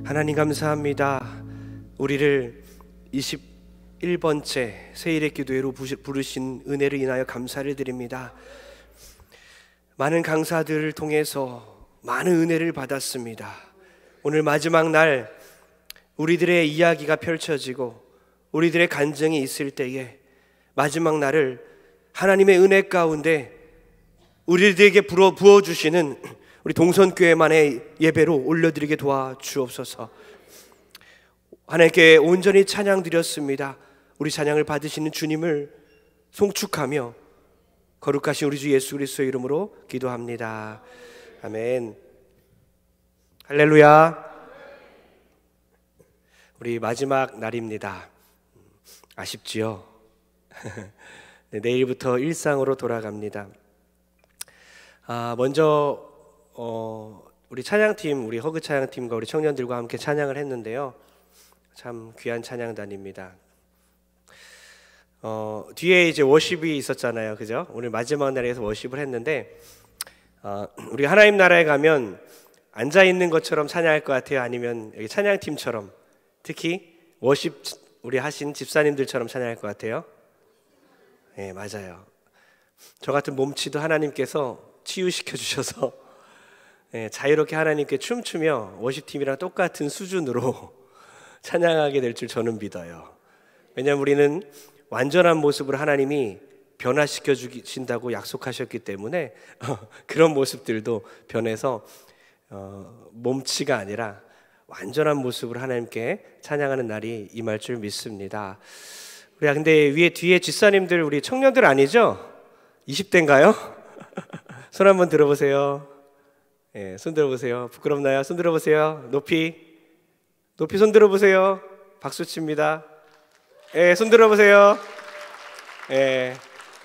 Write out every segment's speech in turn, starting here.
하나님 감사합니다. 우리를 21번째 세일의 기도회로 부르신 은혜를 인하여 감사를 드립니다. 많은 강사들을 통해서 많은 은혜를 받았습니다. 오늘 마지막 날 우리들의 이야기가 펼쳐지고 우리들의 간증이 있을 때에 마지막 날을 하나님의 은혜 가운데 우리들에게 부어주시는 우리 동선교회만의 예배로 올려드리게 도와주옵소서. 하나님께 온전히 찬양 드렸습니다. 우리 찬양을 받으시는 주님을 송축하며 거룩하신 우리 주 예수 그리스도의 이름으로 기도합니다. 아멘. 할렐루야. 우리 마지막 날입니다. 아쉽지요? 네, 내일부터 일상으로 돌아갑니다. 먼저 우리 찬양팀, 우리 허그 찬양팀과 우리 청년들과 함께 찬양을 했는데요. 참 귀한 찬양단입니다. 뒤에 이제 워십이 있었잖아요, 그죠? 오늘 마지막 날에서 워십을 했는데 우리 하나님 나라에 가면 앉아 있는 것처럼 찬양할 것 같아요? 아니면 여기 찬양팀처럼, 특히 워십 우리 하신 집사님들처럼 찬양할 것 같아요? 네, 맞아요. 저 같은 몸치도 하나님께서 치유시켜 주셔서 자유롭게 하나님께 춤추며 워십팀이랑 똑같은 수준으로 찬양하게 될 줄 저는 믿어요. 왜냐하면 우리는 완전한 모습으로 하나님이 변화시켜 주신다고 약속하셨기 때문에 그런 모습들도 변해서 몸치가 아니라 완전한 모습으로 하나님께 찬양하는 날이 임할 줄 믿습니다. 우리 근데 뒤에 집사님들 우리 청년들 아니죠? 20대인가요? 손 한번 들어보세요. 네, 손 들어보세요. 부끄럽나요? 손 들어보세요. 높이 손 들어보세요. 박수 칩니다. 네, 손 들어보세요. 네,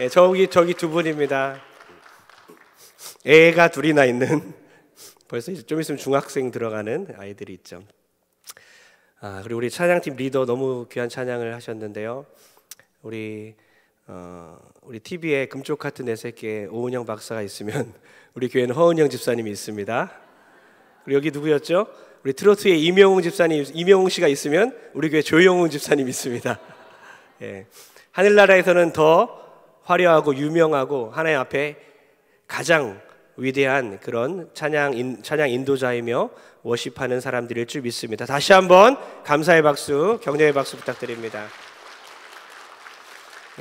저기 두 분입니다. 애가 둘이나 있는, 벌써 이제 좀 있으면 중학생 들어가는 아이들이 있죠. 그리고 우리 찬양팀 리더 너무 귀한 찬양을 하셨는데요. 우리 TV에 금쪽 같은 내 새끼에 오은영 박사가 있으면 우리 교회는 허은영 집사님이 있습니다. 그리고 여기 누구였죠? 우리 트로트의 이명웅 씨가 있으면 우리 교회 조영웅 집사님이 있습니다. 예. 하늘나라에서는 더 화려하고 유명하고 하나님 앞에 가장 위대한 그런 찬양 인도자이며 워십하는 사람들일 줄 믿습니다. 다시 한번 감사의 박수, 격려의 박수 부탁드립니다.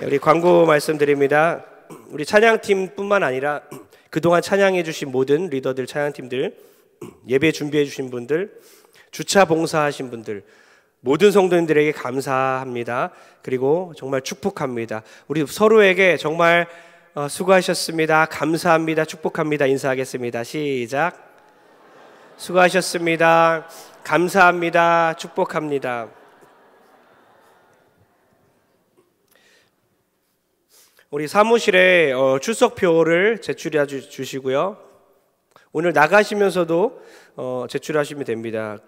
우리 광고 말씀드립니다. 우리 찬양팀뿐만 아니라 그동안 찬양해 주신 모든 리더들, 찬양팀들, 예배 준비해 주신 분들, 주차 봉사하신 분들, 모든 성도님들에게 감사합니다. 그리고 정말 축복합니다. 우리 서로에게 정말 수고하셨습니다. 감사합니다. 축복합니다. 인사하겠습니다. 시작. 수고하셨습니다. 감사합니다. 축복합니다. 우리 사무실에 출석표를 제출해 주시고요. 오늘 나가시면서도 제출하시면 됩니다.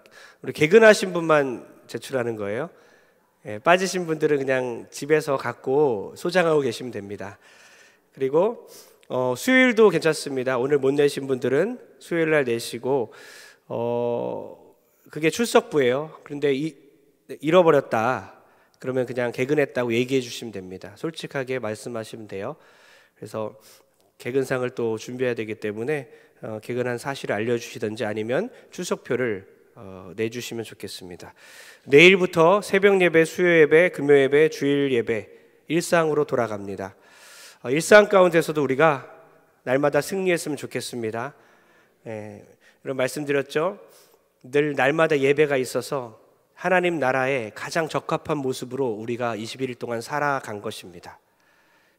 우리 개근하신 분만 제출하는 거예요. 빠지신 분들은 그냥 집에서 갖고 소장하고 계시면 됩니다. 그리고 수요일도 괜찮습니다. 오늘 못 내신 분들은 수요일 날 내시고, 그게 출석부예요. 그런데 잃어버렸다 그러면 그냥 개근했다고 얘기해 주시면 됩니다. 솔직하게 말씀하시면 돼요. 그래서 개근상을 또 준비해야 되기 때문에 개근한 사실을 알려주시든지 아니면 출석표를 내주시면 좋겠습니다. 내일부터 새벽 예배, 수요 예배, 금요 예배, 주일 예배 일상으로 돌아갑니다. 일상 가운데서도 우리가 날마다 승리했으면 좋겠습니다. 이런 말씀드렸죠. 늘 날마다 예배가 있어서 하나님 나라에 가장 적합한 모습으로 우리가 21일 동안 살아간 것입니다.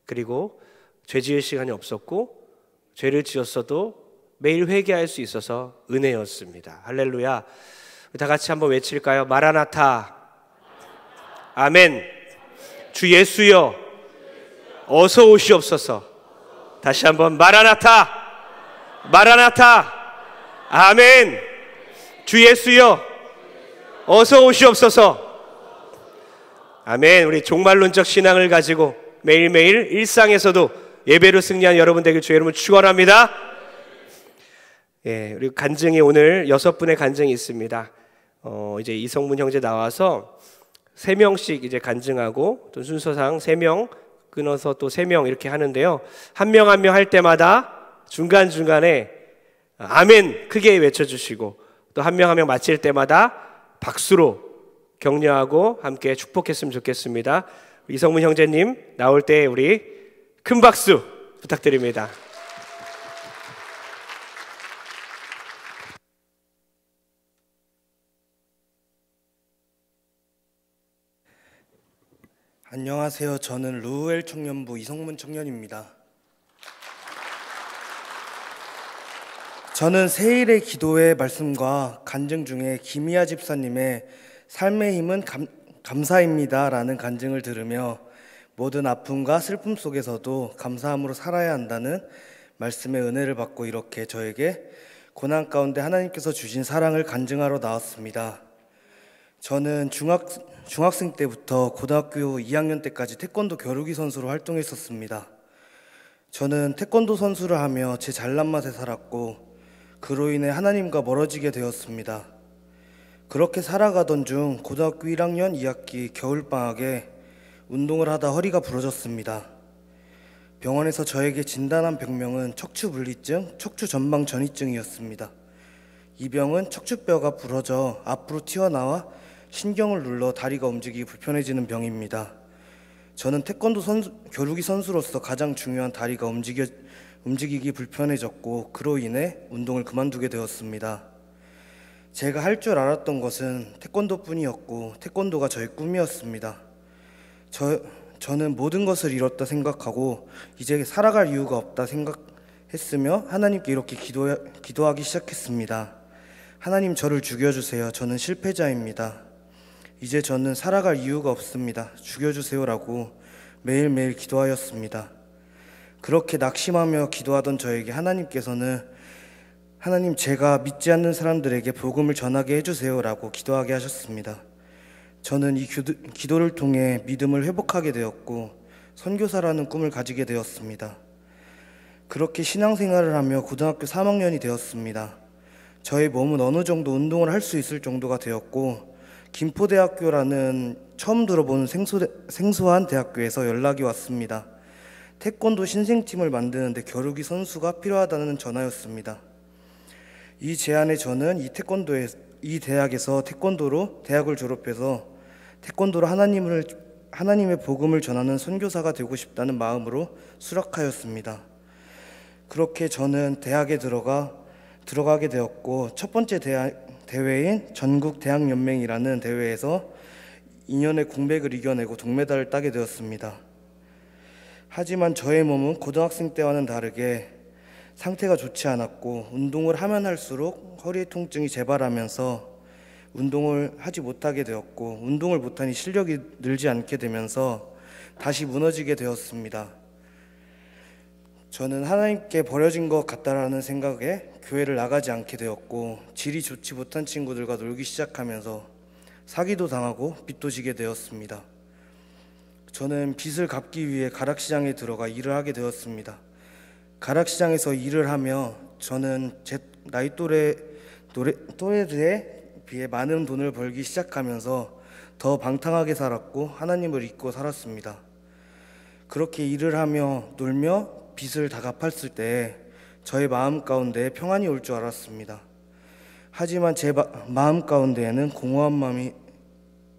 그리고 죄 지을 시간이 없었고 죄를 지었어도 매일 회개할 수 있어서 은혜였습니다. 할렐루야. 다 같이 한번 외칠까요? 마라나타. 아멘. 주 예수여 어서 오시옵소서. 다시 한번 마라나타. 마라나타. 아멘. 주 예수여 어서 오시옵소서. 아멘. 우리 종말론적 신앙을 가지고 매일매일 일상에서도 예배로 승리한 여러분 되길 주의 이름으로 축원합니다. 우리 간증이 오늘 6분의 간증이 있습니다. 이제 이성문 형제 나와서 3명씩 이제 간증하고 또 순서상 3명 끊어서 또 3명 이렇게 하는데요. 한 명 한 명 할 때마다 중간중간에 아멘 크게 외쳐주시고 또 한 명 한 명 마칠 때마다 박수로 격려하고 함께 축복했으면 좋겠습니다. 이성문 형제님 나올 때 우리 큰 박수 부탁드립니다. 안녕하세요. 저는 루엘 청년부 이성문 청년입니다. 저는 세일의 기도의 말씀과 간증 중에 김희아 집사님의 삶의 힘은 감사입니다 라는 간증을 들으며 모든 아픔과 슬픔 속에서도 감사함으로 살아야 한다는 말씀의 은혜를 받고 이렇게 저에게 고난 가운데 하나님께서 주신 사랑을 간증하러 나왔습니다. 저는 중학생 때부터 고등학교 2학년 때까지 태권도 겨루기 선수로 활동했었습니다. 저는 태권도 선수를 하며 제 잘난 맛에 살았고 그로 인해 하나님과 멀어지게 되었습니다. 그렇게 살아가던 중 고등학교 1학년 2학기 겨울방학에 운동을 하다 허리가 부러졌습니다. 병원에서 저에게 진단한 병명은 척추분리증, 척추전방전이증이었습니다. 이 병은 척추뼈가 부러져 앞으로 튀어나와 신경을 눌러 다리가 움직이기 불편해지는 병입니다. 저는 태권도 겨루기 선수로서 가장 중요한 다리가 움직이기 불편해졌고 그로 인해 운동을 그만두게 되었습니다. 제가 할 줄 알았던 것은 태권도뿐이었고 태권도가 저의 꿈이었습니다. 저는 모든 것을 잃었다 생각하고 이제 살아갈 이유가 없다 생각했으며 하나님께 이렇게 기도하기 시작했습니다. 하나님, 저를 죽여주세요. 저는 실패자입니다. 이제 저는 살아갈 이유가 없습니다. 죽여주세요라고 매일매일 기도하였습니다. 그렇게 낙심하며 기도하던 저에게 하나님께서는 하나님, 제가 믿지 않는 사람들에게 복음을 전하게 해주세요라고 기도하게 하셨습니다. 저는 이 기도를 통해 믿음을 회복하게 되었고 선교사라는 꿈을 가지게 되었습니다. 그렇게 신앙생활을 하며 고등학교 3학년이 되었습니다. 저의 몸은 어느 정도 운동을 할 수 있을 정도가 되었고 김포대학교라는 처음 들어보는 생소한 대학교에서 연락이 왔습니다. 태권도 신생팀을 만드는데 겨루기 선수가 필요하다는 전화였습니다. 이 제안에 저는 이 대학에서 태권도로 대학을 졸업해서 태권도로 하나님의 복음을 전하는 선교사가 되고 싶다는 마음으로 수락하였습니다. 그렇게 저는 대학에 들어가게 되었고 첫 번째 대회인 전국대학연맹이라는 대회에서 2년의 공백을 이겨내고 동메달을 따게 되었습니다. 하지만 저의 몸은 고등학생 때와는 다르게 상태가 좋지 않았고 운동을 하면 할수록 허리 통증이 재발하면서 운동을 하지 못하게 되었고 운동을 못하니 실력이 늘지 않게 되면서 다시 무너지게 되었습니다. 저는 하나님께 버려진 것 같다라는 생각에 교회를 나가지 않게 되었고 질이 좋지 못한 친구들과 놀기 시작하면서 사기도 당하고 빚도 지게 되었습니다. 저는 빚을 갚기 위해 가락시장에 들어가 일을 하게 되었습니다. 가락시장에서 일을 하며 저는 제 나이 또래들에 비해 많은 돈을 벌기 시작하면서 더 방탕하게 살았고 하나님을 잊고 살았습니다. 그렇게 일을 하며 놀며 빚을 다 갚았을 때 저의 마음 가운데 평안이 올 줄 알았습니다. 하지만 제 마음 가운데에는 공허한 마음이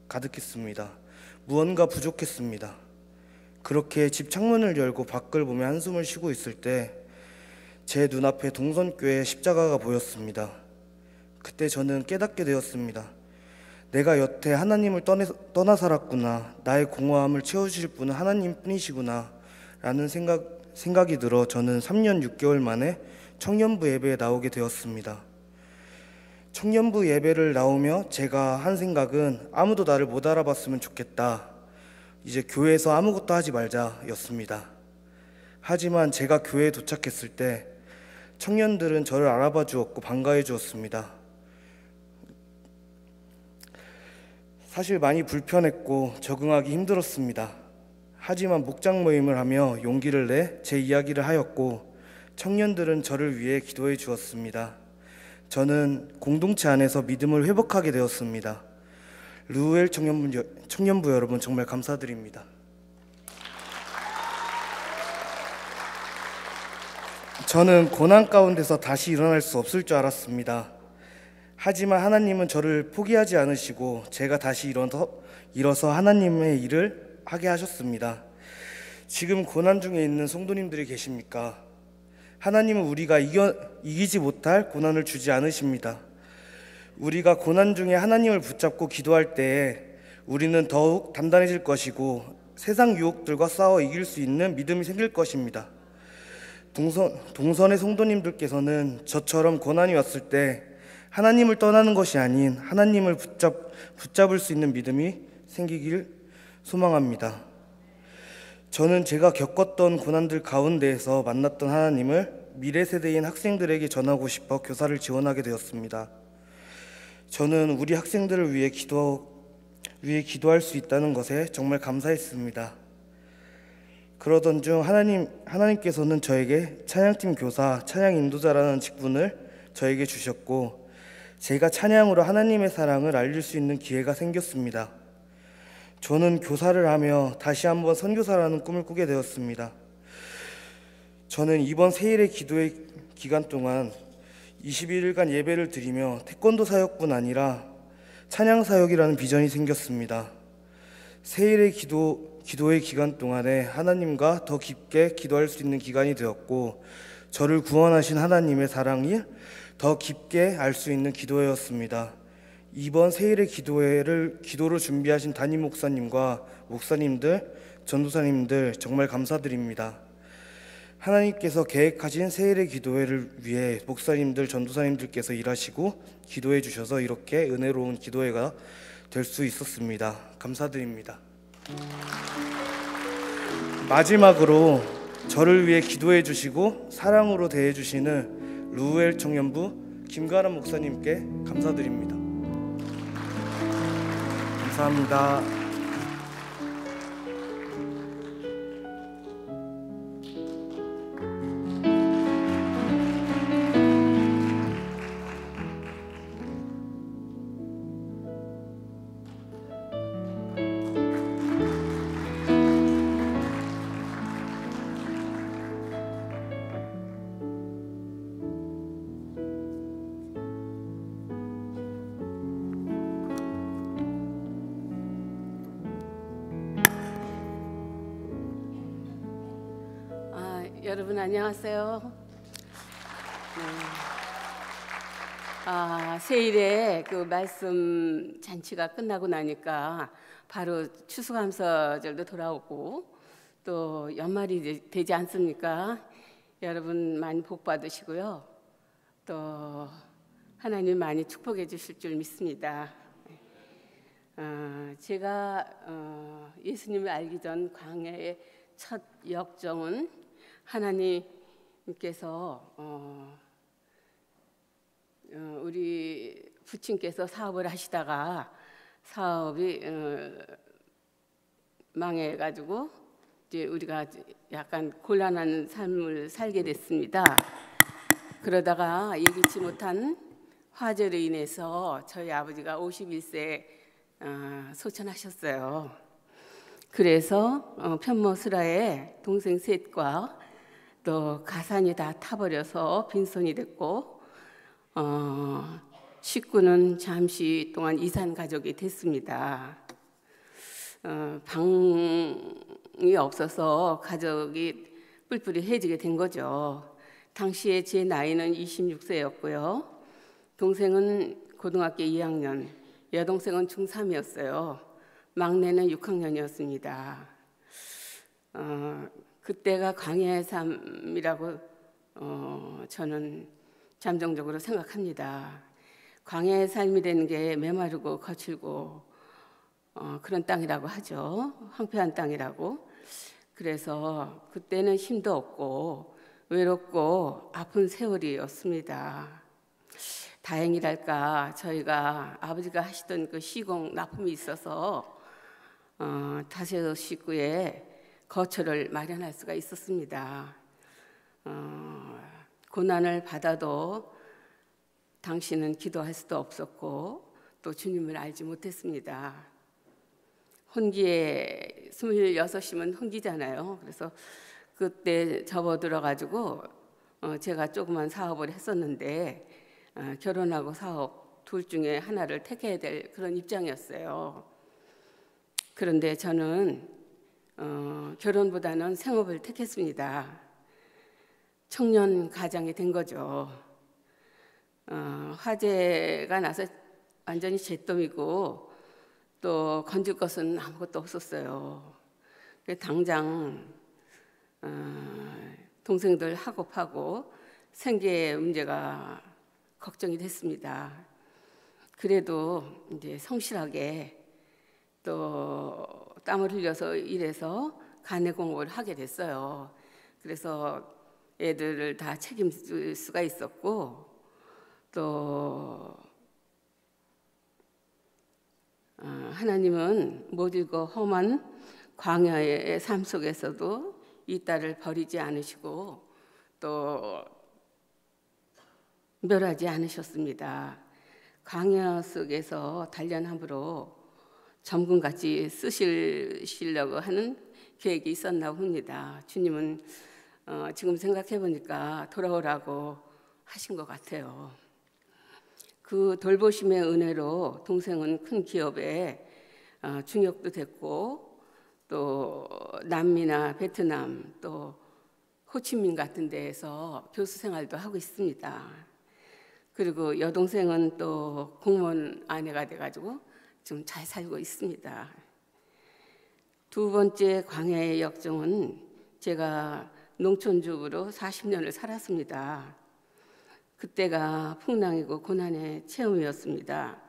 가득했습니다. 무언가 부족했습니다. 그렇게 집 창문을 열고 밖을 보며 한숨을 쉬고 있을 때 제 눈앞에 동선교회 십자가가 보였습니다. 그때 저는 깨닫게 되었습니다. 내가 여태 하나님을 떠나 살았구나. 나의 공허함을 채워주실 분은 하나님뿐이시구나 라는 생각이 들어 저는 3년 6개월 만에 청년부 예배에 나오게 되었습니다. 청년부 예배를 나오며 제가 한 생각은 아무도 나를 못 알아봤으면 좋겠다. 이제 교회에서 아무것도 하지 말자 였습니다. 하지만 제가 교회에 도착했을 때 청년들은 저를 알아봐 주었고 반가워 주었습니다. 사실 많이 불편했고 적응하기 힘들었습니다. 하지만 목장 모임을 하며 용기를 내 제 이야기를 하였고 청년들은 저를 위해 기도해 주었습니다. 저는 공동체 안에서 믿음을 회복하게 되었습니다. 루엘 청년부 여러분 정말 감사드립니다. 저는 고난 가운데서 다시 일어날 수 없을 줄 알았습니다. 하지만 하나님은 저를 포기하지 않으시고 제가 다시 일어서 하나님의 일을 하게 하셨습니다. 지금 고난 중에 있는 성도님들이 계십니까? 하나님은 우리가 이기지 못할 고난을 주지 않으십니다. 우리가 고난 중에 하나님을 붙잡고 기도할 때에 우리는 더욱 단단해질 것이고 세상 유혹들과 싸워 이길 수 있는 믿음이 생길 것입니다. 동선의 성도님들께서는 저처럼 고난이 왔을 때 하나님을 떠나는 것이 아닌 하나님을 붙잡을 수 있는 믿음이 생기길 소망합니다. 저는 제가 겪었던 고난들 가운데에서 만났던 하나님을 미래 세대인 학생들에게 전하고 싶어 교사를 지원하게 되었습니다. 저는 우리 학생들을 위해 기도할 수 있다는 것에 정말 감사했습니다. 그러던 중 하나님께서는 저에게 찬양팀 교사, 찬양 인도자라는 직분을 저에게 주셨고 제가 찬양으로 하나님의 사랑을 알릴 수 있는 기회가 생겼습니다. 저는 교사를 하며 다시 한번 선교사라는 꿈을 꾸게 되었습니다. 저는 이번 세일의 기도의 기간 동안 21일간 예배를 드리며 태권도 사역뿐 아니라 찬양 사역이라는 비전이 생겼습니다. 세일의 기도의 기간 동안에 하나님과 더 깊게 기도할 수 있는 기간이 되었고 저를 구원하신 하나님의 사랑을 더 깊게 알 수 있는 기도회였습니다. 이번 세일의 기도를 준비하신 담임 목사님과 목사님들, 전도사님들 정말 감사드립니다. 하나님께서 계획하신 세일의 기도회를 위해 목사님들, 전도사님들께서 일하시고 기도해 주셔서 이렇게 은혜로운 기도회가 될 수 있었습니다. 감사드립니다. 마지막으로 저를 위해 기도해 주시고 사랑으로 대해 주시는 루엘 청년부 김가람 목사님께 감사드립니다. 감사합니다. 여러분 안녕하세요. 세일에 그 말씀 잔치가 끝나고 나니까 바로 추수감사절도 돌아오고 또 연말이 되지 않습니까? 여러분 많이 복 받으시고요. 또 하나님 많이 축복해 주실 줄 믿습니다. 제가 예수님을 알기 전 광야의 첫 역정은 하나님께서 우리 부친께서 사업을 하시다가 사업이 망해가지고 이제 우리가 약간 곤란한 삶을 살게 됐습니다. 그러다가 예기치 못한 화재로 인해서 저희 아버지가 51세에 소천하셨어요. 그래서 편모스라에 동생 셋과 또 가산이 다 타버려서 빈손이 됐고 식구는 잠시 동안 이산 가족이 됐습니다. 방이 없어서 가족이 뿔뿔이 해지게 된 거죠. 당시에 제 나이는 26세였고요. 동생은 고등학교 2학년, 여동생은 중3이었어요. 막내는 6학년이었습니다. 그때가 광야의 삶이라고 저는 잠정적으로 생각합니다. 광야의 삶이 되는 게 메마르고 거칠고 그런 땅이라고 하죠. 황폐한 땅이라고. 그래서 그때는 힘도 없고 외롭고 아픈 세월이었습니다. 다행이랄까 저희가 아버지가 하시던 그 시공 납품이 있어서 다섯 식구에 거처를 마련할 수가 있었습니다. 고난을 받아도 당시는 기도할 수도 없었고 또 주님을 알지 못했습니다. 혼기에 26이면 혼기잖아요. 그래서 그때 접어들어가지고 제가 조그만 사업을 했었는데 결혼하고 사업 둘 중에 하나를 택해야 될 그런 입장이었어요. 그런데 저는 결혼보다는 생업을 택했습니다. 청년 가장이 된 거죠. 화재가 나서 완전히 잿더미고 또 건질 것은 아무것도 없었어요. 당장 동생들 학업하고 생계 문제가 걱정이 됐습니다. 그래도 이제 성실하게 또 땀을 흘려서 일해서 간의 공부를 하게 됐어요. 그래서 애들을 다 책임질 수가 있었고 또 하나님은 모질고 험한 광야의 삶 속에서도 이 딸을 버리지 않으시고 또 멸하지 않으셨습니다. 광야 속에서 단련함으로 점금같이 쓰시려고 하는 계획이 있었나 봅니다. 주님은 지금 생각해 보니까 돌아오라고 하신 것 같아요. 그 돌보심의 은혜로 동생은 큰 기업에 중역도 됐고 또 남미나 베트남 또 호치민 같은 데에서 교수 생활도 하고 있습니다. 그리고 여동생은 또 공무원 아내가 돼가지고 좀 잘 살고 있습니다. 두 번째 광야의 역정은 제가 농촌주부로 40년을 살았습니다. 그때가 풍랑이고 고난의 체험이었습니다.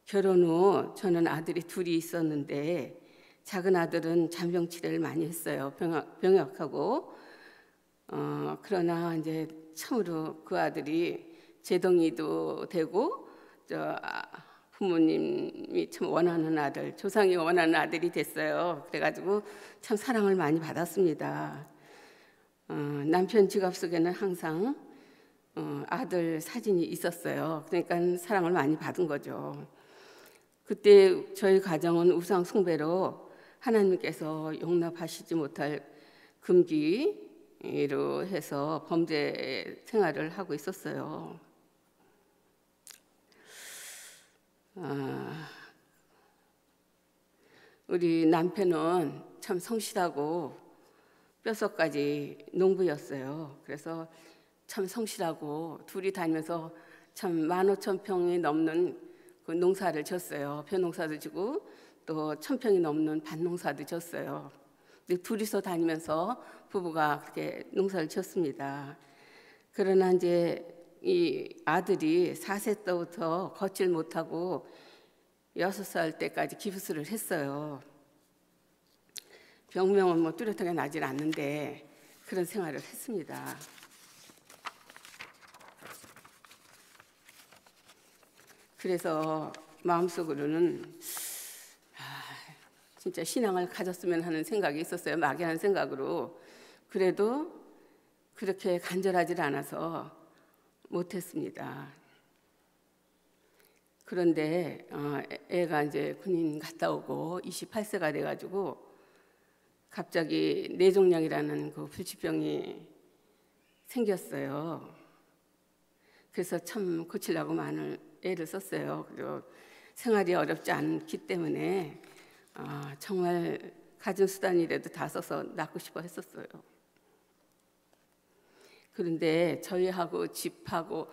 결혼 후 저는 아들이 둘이 있었는데 작은 아들은 잔병 치레를 많이 했어요. 병역하고 그러나 이제 참으로 그 아들이 제동이도 되고 부모님이 참 원하는 아들, 조상이 원하는 아들이 됐어요. 그래가지고 참 사랑을 많이 받았습니다. 남편 지갑 속에는 항상 아들 사진이 있었어요. 그러니까 사랑을 많이 받은 거죠. 그때 저희 가정은 우상 숭배로 하나님께서 용납하시지 못할 금기로 해서 범죄 생활을 하고 있었어요. 우리 남편은 참 성실하고 뼛속까지 농부였어요. 그래서 참 성실하고 둘이 다니면서 참 15,000평이 넘는 그 농사를 졌어요. 벼농사도 지고 또 1,000평이 넘는 밭농사도 졌어요. 근데 둘이서 다니면서 부부가 그렇게 농사를 졌습니다. 그러나 이제 이 아들이 4세 때부터 걷질 못하고 6살 때까지 기부스를 했어요. 병명은 뭐 뚜렷하게 나질 않는데 그런 생활을 했습니다. 그래서 마음속으로는 진짜 신앙을 가졌으면 하는 생각이 있었어요. 막연한 생각으로. 그래도 그렇게 간절하지 않아서 못했습니다. 그런데 애가 이제 군인 갔다 오고 28세가 돼가지고 갑자기 뇌종양이라는 그 불치병이 생겼어요. 그래서 참 고치려고 많은 애를 썼어요. 그리고 생활이 어렵지 않기 때문에 정말 가진 수단이라도 다 써서 낳고 싶어 했었어요. 그런데 저희 집하고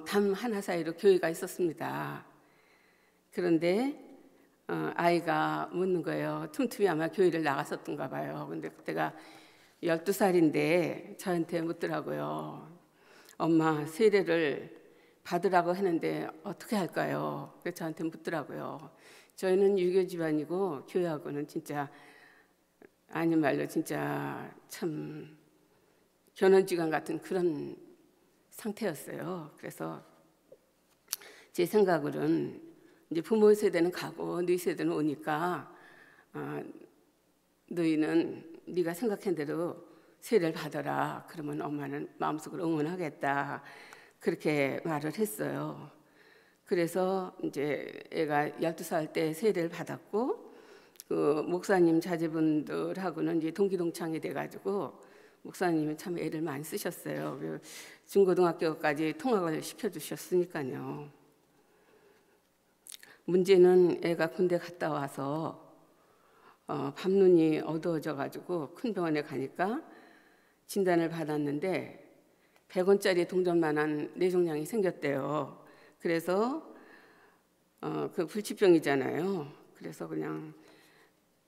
담 하나 사이로 교회가 있었습니다. 그런데 아이가 묻는 거예요. 틈틈이 아마 교회를 나갔었던가 봐요. 근데 그때가 12살인데 저한테 묻더라고요. 엄마, 세례를 받으라고 했는데 어떻게 할까요? 그래서 저한테 묻더라고요. 저희는 유교 집안이고 교회하고는 진짜 아닌 말로 진짜 참 견원지간 같은 그런 상태였어요. 그래서 제 생각으로는 이제 부모 세대는 가고 너희 세대는 오니까 너희는 네가 생각한 대로 세례를 받아라. 그러면 엄마는 마음속으로 응원하겠다. 그렇게 말을 했어요. 그래서 이제 애가 12살 때 세례를 받았고 그 목사님 자제분들하고는 이제 동기동창이 돼가지고 목사님이 참 애를 많이 쓰셨어요. 중고등학교까지 통학을 시켜주셨으니까요. 문제는 애가 군대 갔다 와서 밤눈이 어두워져가지고 큰 병원에 가니까 진단을 받았는데 100원짜리 동전만한 뇌종양이 생겼대요. 그래서 그 불치병이잖아요. 그래서 그냥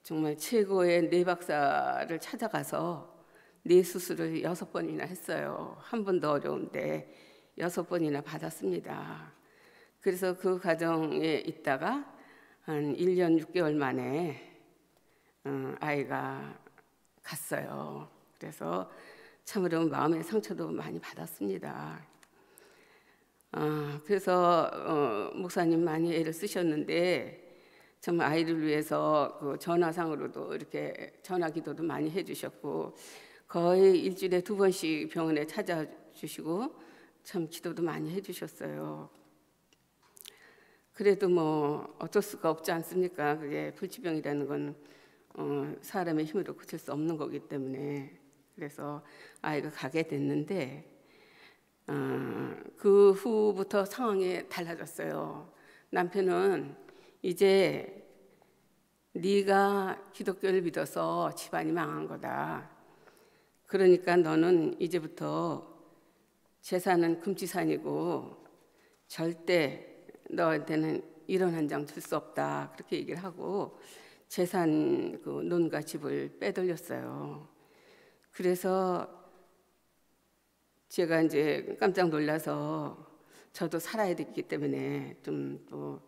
정말 최고의 뇌 박사를 찾아가서 뇌 수술을 6번이나 했어요. 한 번도 어려운데 6번이나 받았습니다. 그래서 그 과정에 있다가 한 1년 6개월 만에 아이가 갔어요. 그래서 참으로 마음의 상처도 많이 받았습니다. 그래서 목사님 많이 애를 쓰셨는데 정말 아이를 위해서 그 전화상으로도 이렇게 전화기도도 많이 해주셨고 거의 일주일에 2번씩 병원에 찾아주시고 참 기도도 많이 해주셨어요. 그래도 뭐 어쩔 수가 없지 않습니까? 그게 불치병이라는 건 사람의 힘으로 고칠 수 없는 거기 때문에 그래서 아이가 가게 됐는데 그 후부터 상황이 달라졌어요. 남편은 이제 네가 기독교를 믿어서 집안이 망한 거다. 그러니까 너는 이제부터 재산은 금지산이고 절대 너한테는 1원 한 장 줄 수 없다. 그렇게 얘기를 하고 재산 그 논과 집을 빼돌렸어요. 그래서 제가 이제 깜짝 놀라서 저도 살아야 됐기 때문에 좀 또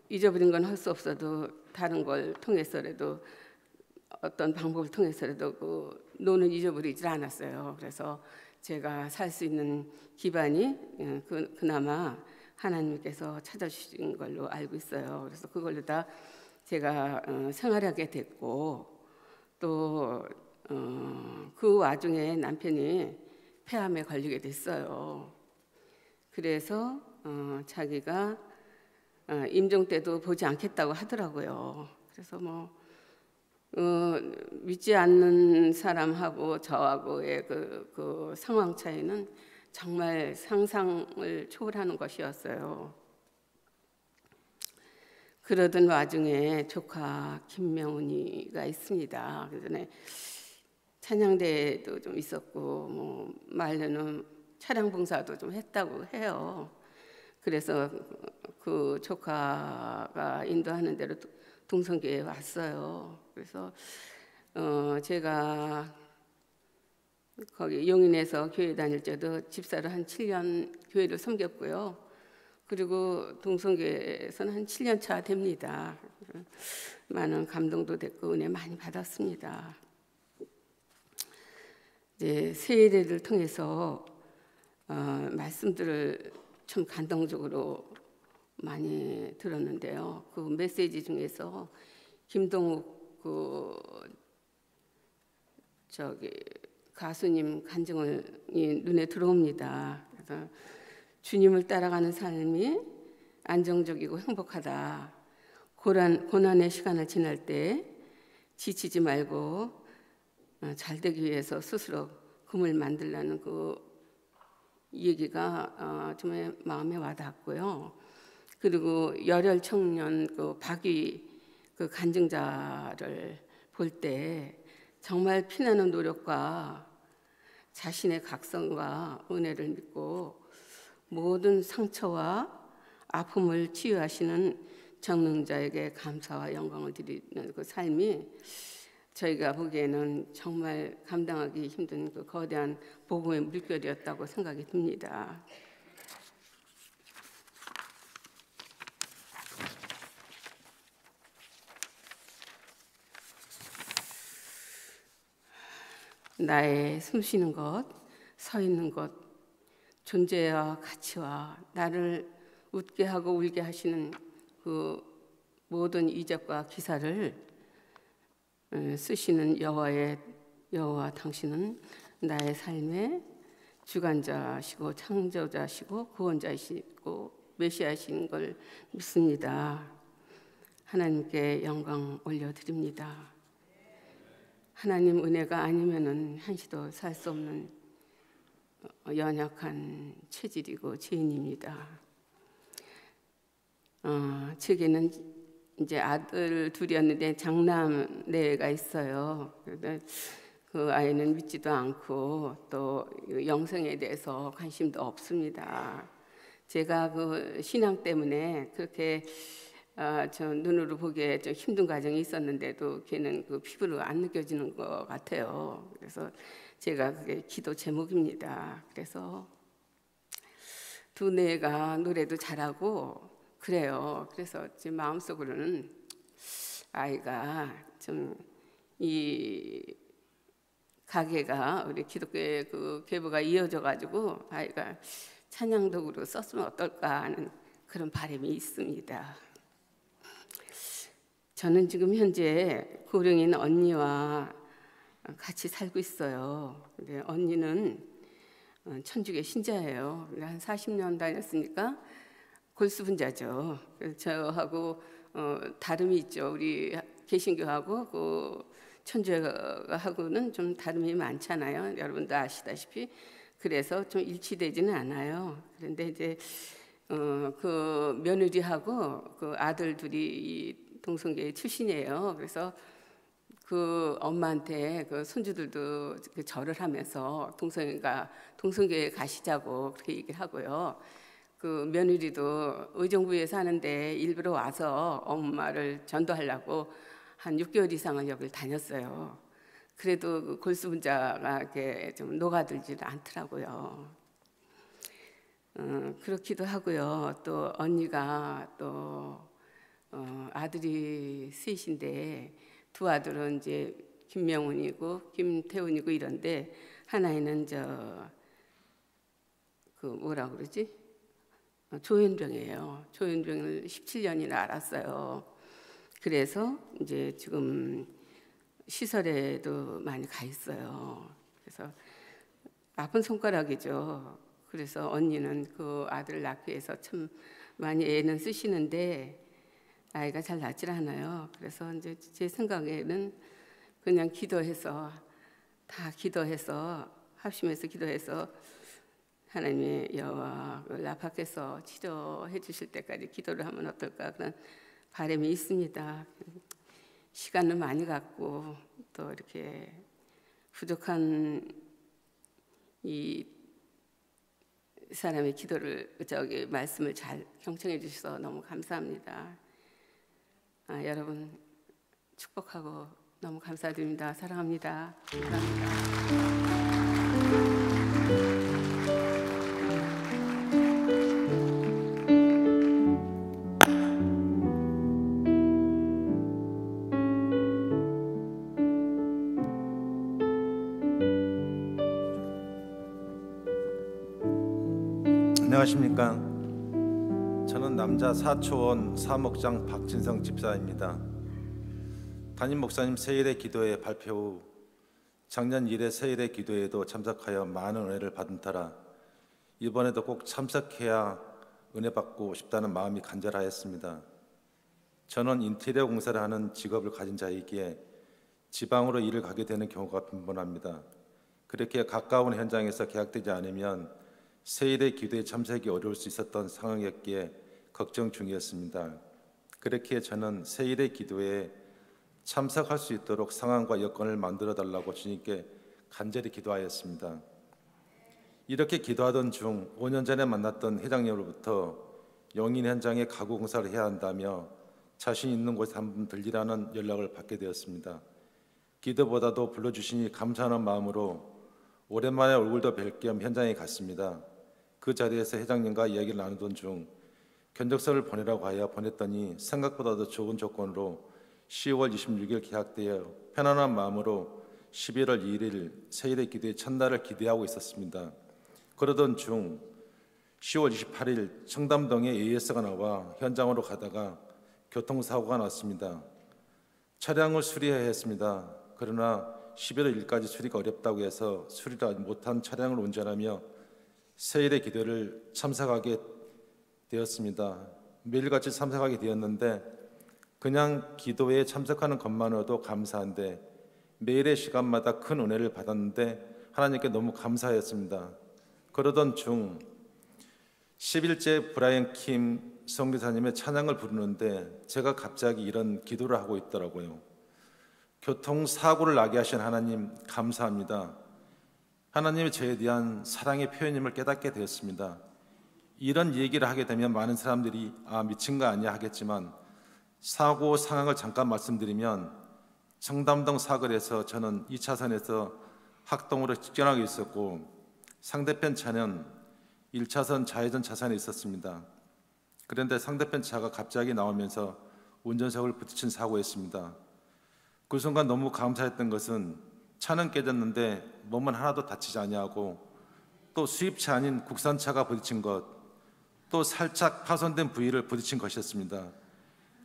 잊어버린 건 할 수 없어도 다른 걸 통해서라도 어떤 방법을 통해서라도 그 논을 잊어버리질 않았어요. 그래서 제가 살 수 있는 기반이 그나마 하나님께서 찾아주신 걸로 알고 있어요. 그래서 그걸로 다 제가 생활하게 됐고 또 그 와중에 남편이 폐암에 걸리게 됐어요. 그래서 자기가 임종 때도 보지 않겠다고 하더라고요. 그래서 뭐 믿지 않는 사람하고 저하고의 그 상황 차이는 정말 상상을 초월하는 것이었어요. 그러던 와중에 조카 김명훈이가 있습니다. 그 전에 찬양대도 좀 있었고 뭐 말로는 차량 봉사도 좀 했다고 해요. 그래서 그 조카가 인도하는 대로 동성교회에 왔어요. 그래서 제가 거기 용인에서 교회 다닐 때도 집사를 한 7년 교회를 섬겼고요. 그리고 동성교회에서는 한 7년 차 됩니다. 많은 감동도 됐고 은혜 많이 받았습니다. 이제 세례를 통해서 말씀들을 참 감동적으로 많이 들었는데요. 그 메시지 중에서 김동욱 그 가수님 간증이 눈에 들어옵니다. 그래서 주님을 따라가는 삶이 안정적이고 행복하다. 고난의 시간을 지날 때 지치지 말고 잘 되기 위해서 스스로 금을 만들라는 그 얘기가 정말 마음에 와닿았고요. 그리고 열혈 청년 그 박위 그 간증자를 볼 때 정말 피나는 노력과 자신의 각성과 은혜를 믿고 모든 상처와 아픔을 치유하시는 정능자에게 감사와 영광을 드리는 그 삶이 저희가 보기에는 정말 감당하기 힘든 그 거대한 복음의 물결이었다고 생각이 듭니다. 나의 숨쉬는 것, 서 있는 것, 존재와 가치와 나를 웃게 하고 울게 하시는 그 모든 이적과 기사를 쓰시는 여호와의 여호와 당신은 나의 삶의 주관자시고 창조자시고 구원자시고 메시아신 걸 믿습니다. 하나님께 영광 올려드립니다. 하나님 은혜가 아니면은 한시도 살 수 없는 연약한 체질이고 죄인입니다. 제게는 이제 아들 둘이었는데 장남네가 있어요. 그 아이는 믿지도 않고 또 영성에 대해서 관심도 없습니다. 제가 그 신앙 때문에 그렇게 저 눈으로 보기에 좀 힘든 과정이 있었는데도 걔는 그 피부로 안 느껴지는 것 같아요. 그래서 제가 그게 기도 제목입니다. 그래서 두뇌가 노래도 잘하고 그래요. 그래서 제 마음속으로는 아이가 좀 이 가게가 우리 기독교의 그 계보가 이어져 가지고 아이가 찬양독으로 썼으면 어떨까 하는 그런 바람이 있습니다. 저는 지금 현재 고령인 언니와 같이 살고 있어요. 근데 언니는 천주교 신자예요. 한 40년 다녔으니까 골수분자죠. 그래서 저하고 다름이 있죠. 우리 개신교하고 그 천주교하고는 좀 다름이 많잖아요. 여러분도 아시다시피. 그래서 좀 일치되지는 않아요. 그런데 이제 그 며느리하고 그 아들 둘이 동성교회 출신이에요. 그래서 그 엄마한테 그 손주들도 그 절을 하면서 동성교회 가시자고 그렇게 얘기를 하고요. 그 며느리도 의정부에 사는데 일부러 와서 엄마를 전도하려고 한 6개월 이상은 여기를 다녔어요. 그래도 그 골수분자가 이렇게 좀 녹아들지를 않더라고요. 그렇기도 하고요. 또 언니가 또 아들이 셋인데 두 아들은 이제 김명훈이고 김태훈이고 이런데 하나는 그 뭐라 그러지? 조현병이에요. 조현병을 17년이나 알았어요. 그래서 이제 지금 시설에도 많이 가 있어요. 그래서 아픈 손가락이죠. 그래서 언니는 그 아들을 낳기 위해서 참 많이 애는 쓰시는데 아이가 잘 낫질 않아요. 그래서 이제 제 생각에는 그냥 기도해서 합심해서 기도해서 하나님의 여호와를 압박해서 치료해 주실 때까지 기도를 하면 어떨까 그런 바람이 있습니다. 시간을 많이 갖고 또 이렇게 부족한 이 사람의 기도를 말씀을 잘 경청해 주셔서 너무 감사합니다. 여러분 축복하고 너무 감사드립니다. 사랑합니다. 감사합니다. 안녕하십니까. 저는 남자 사초원 사목장 박진성 집사입니다. 담임 목사님 세일의 기도회 발표 후 작년 1회 세일의 기도회에도 참석하여 많은 은혜를 받은 터라 이번에도 꼭 참석해야 은혜 받고 싶다는 마음이 간절하였습니다. 저는 인테리어 공사를 하는 직업을 가진 자이기에 지방으로 일을 가게 되는 경우가 빈번합니다. 그렇게 가까운 현장에서 계약되지 않으면 세일의 기도에 참석이 어려울 수 있었던 상황이었기에 걱정 중이었습니다. 그렇기에 저는 세일의 기도에 참석할 수 있도록 상황과 여건을 만들어 달라고 주님께 간절히 기도하였습니다. 이렇게 기도하던 중 5년 전에 만났던 회장님으로부터 용인 현장에 가구 공사를 해야 한다며 자신 있는 곳에 한번 들리라는 연락을 받게 되었습니다. 기도보다도 불러주시니 감사하는 마음으로 오랜만에 얼굴도 뵐 겸 현장에 갔습니다. 그 자리에서 회장님과 이야기를 나누던 중 견적서를 보내라고 하여 보냈더니 생각보다도 좋은 조건으로 10월 26일 계약되어 편안한 마음으로 11월 2일 세일의 기도의 첫날을 기대하고 있었습니다. 그러던 중 10월 28일 청담동에 AS가 나와 현장으로 가다가 교통사고가 났습니다. 차량을 수리해야 했습니다. 그러나 11월 1일까지 수리가 어렵다고 해서 수리를 못한 차량을 운전하며 세일의 기도를 참석하게 되었습니다. 매일같이 참석하게 되었는데 그냥 기도에 참석하는 것만으로도 감사한데 매일의 시간마다 큰 은혜를 받았는데 하나님께 너무 감사했습니다. 그러던 중 11째 브라이언 킴 성교사님의 찬양을 부르는데 제가 갑자기 이런 기도를 하고 있더라고요. 교통사고를 나게 하신 하나님 감사합니다. 하나님의 저에 대한 사랑의 표현임을 깨닫게 되었습니다. 이런 얘기를 하게 되면 많은 사람들이 미친 거 아니야 하겠지만 사고 상황을 잠깐 말씀드리면 청담동 사거리에서 저는 2차선에서 학동으로 직진하고 있었고 상대편 차는 1차선 좌회전 차선에 있었습니다. 그런데 상대편 차가 갑자기 나오면서 운전석을 부딪힌 사고였습니다. 그 순간 너무 감사했던 것은 차는 깨졌는데 몸은 하나도 다치지 아니하고 또 수입차 아닌 국산차가 부딪힌 것, 또 살짝 파손된 부위를 부딪힌 것이었습니다.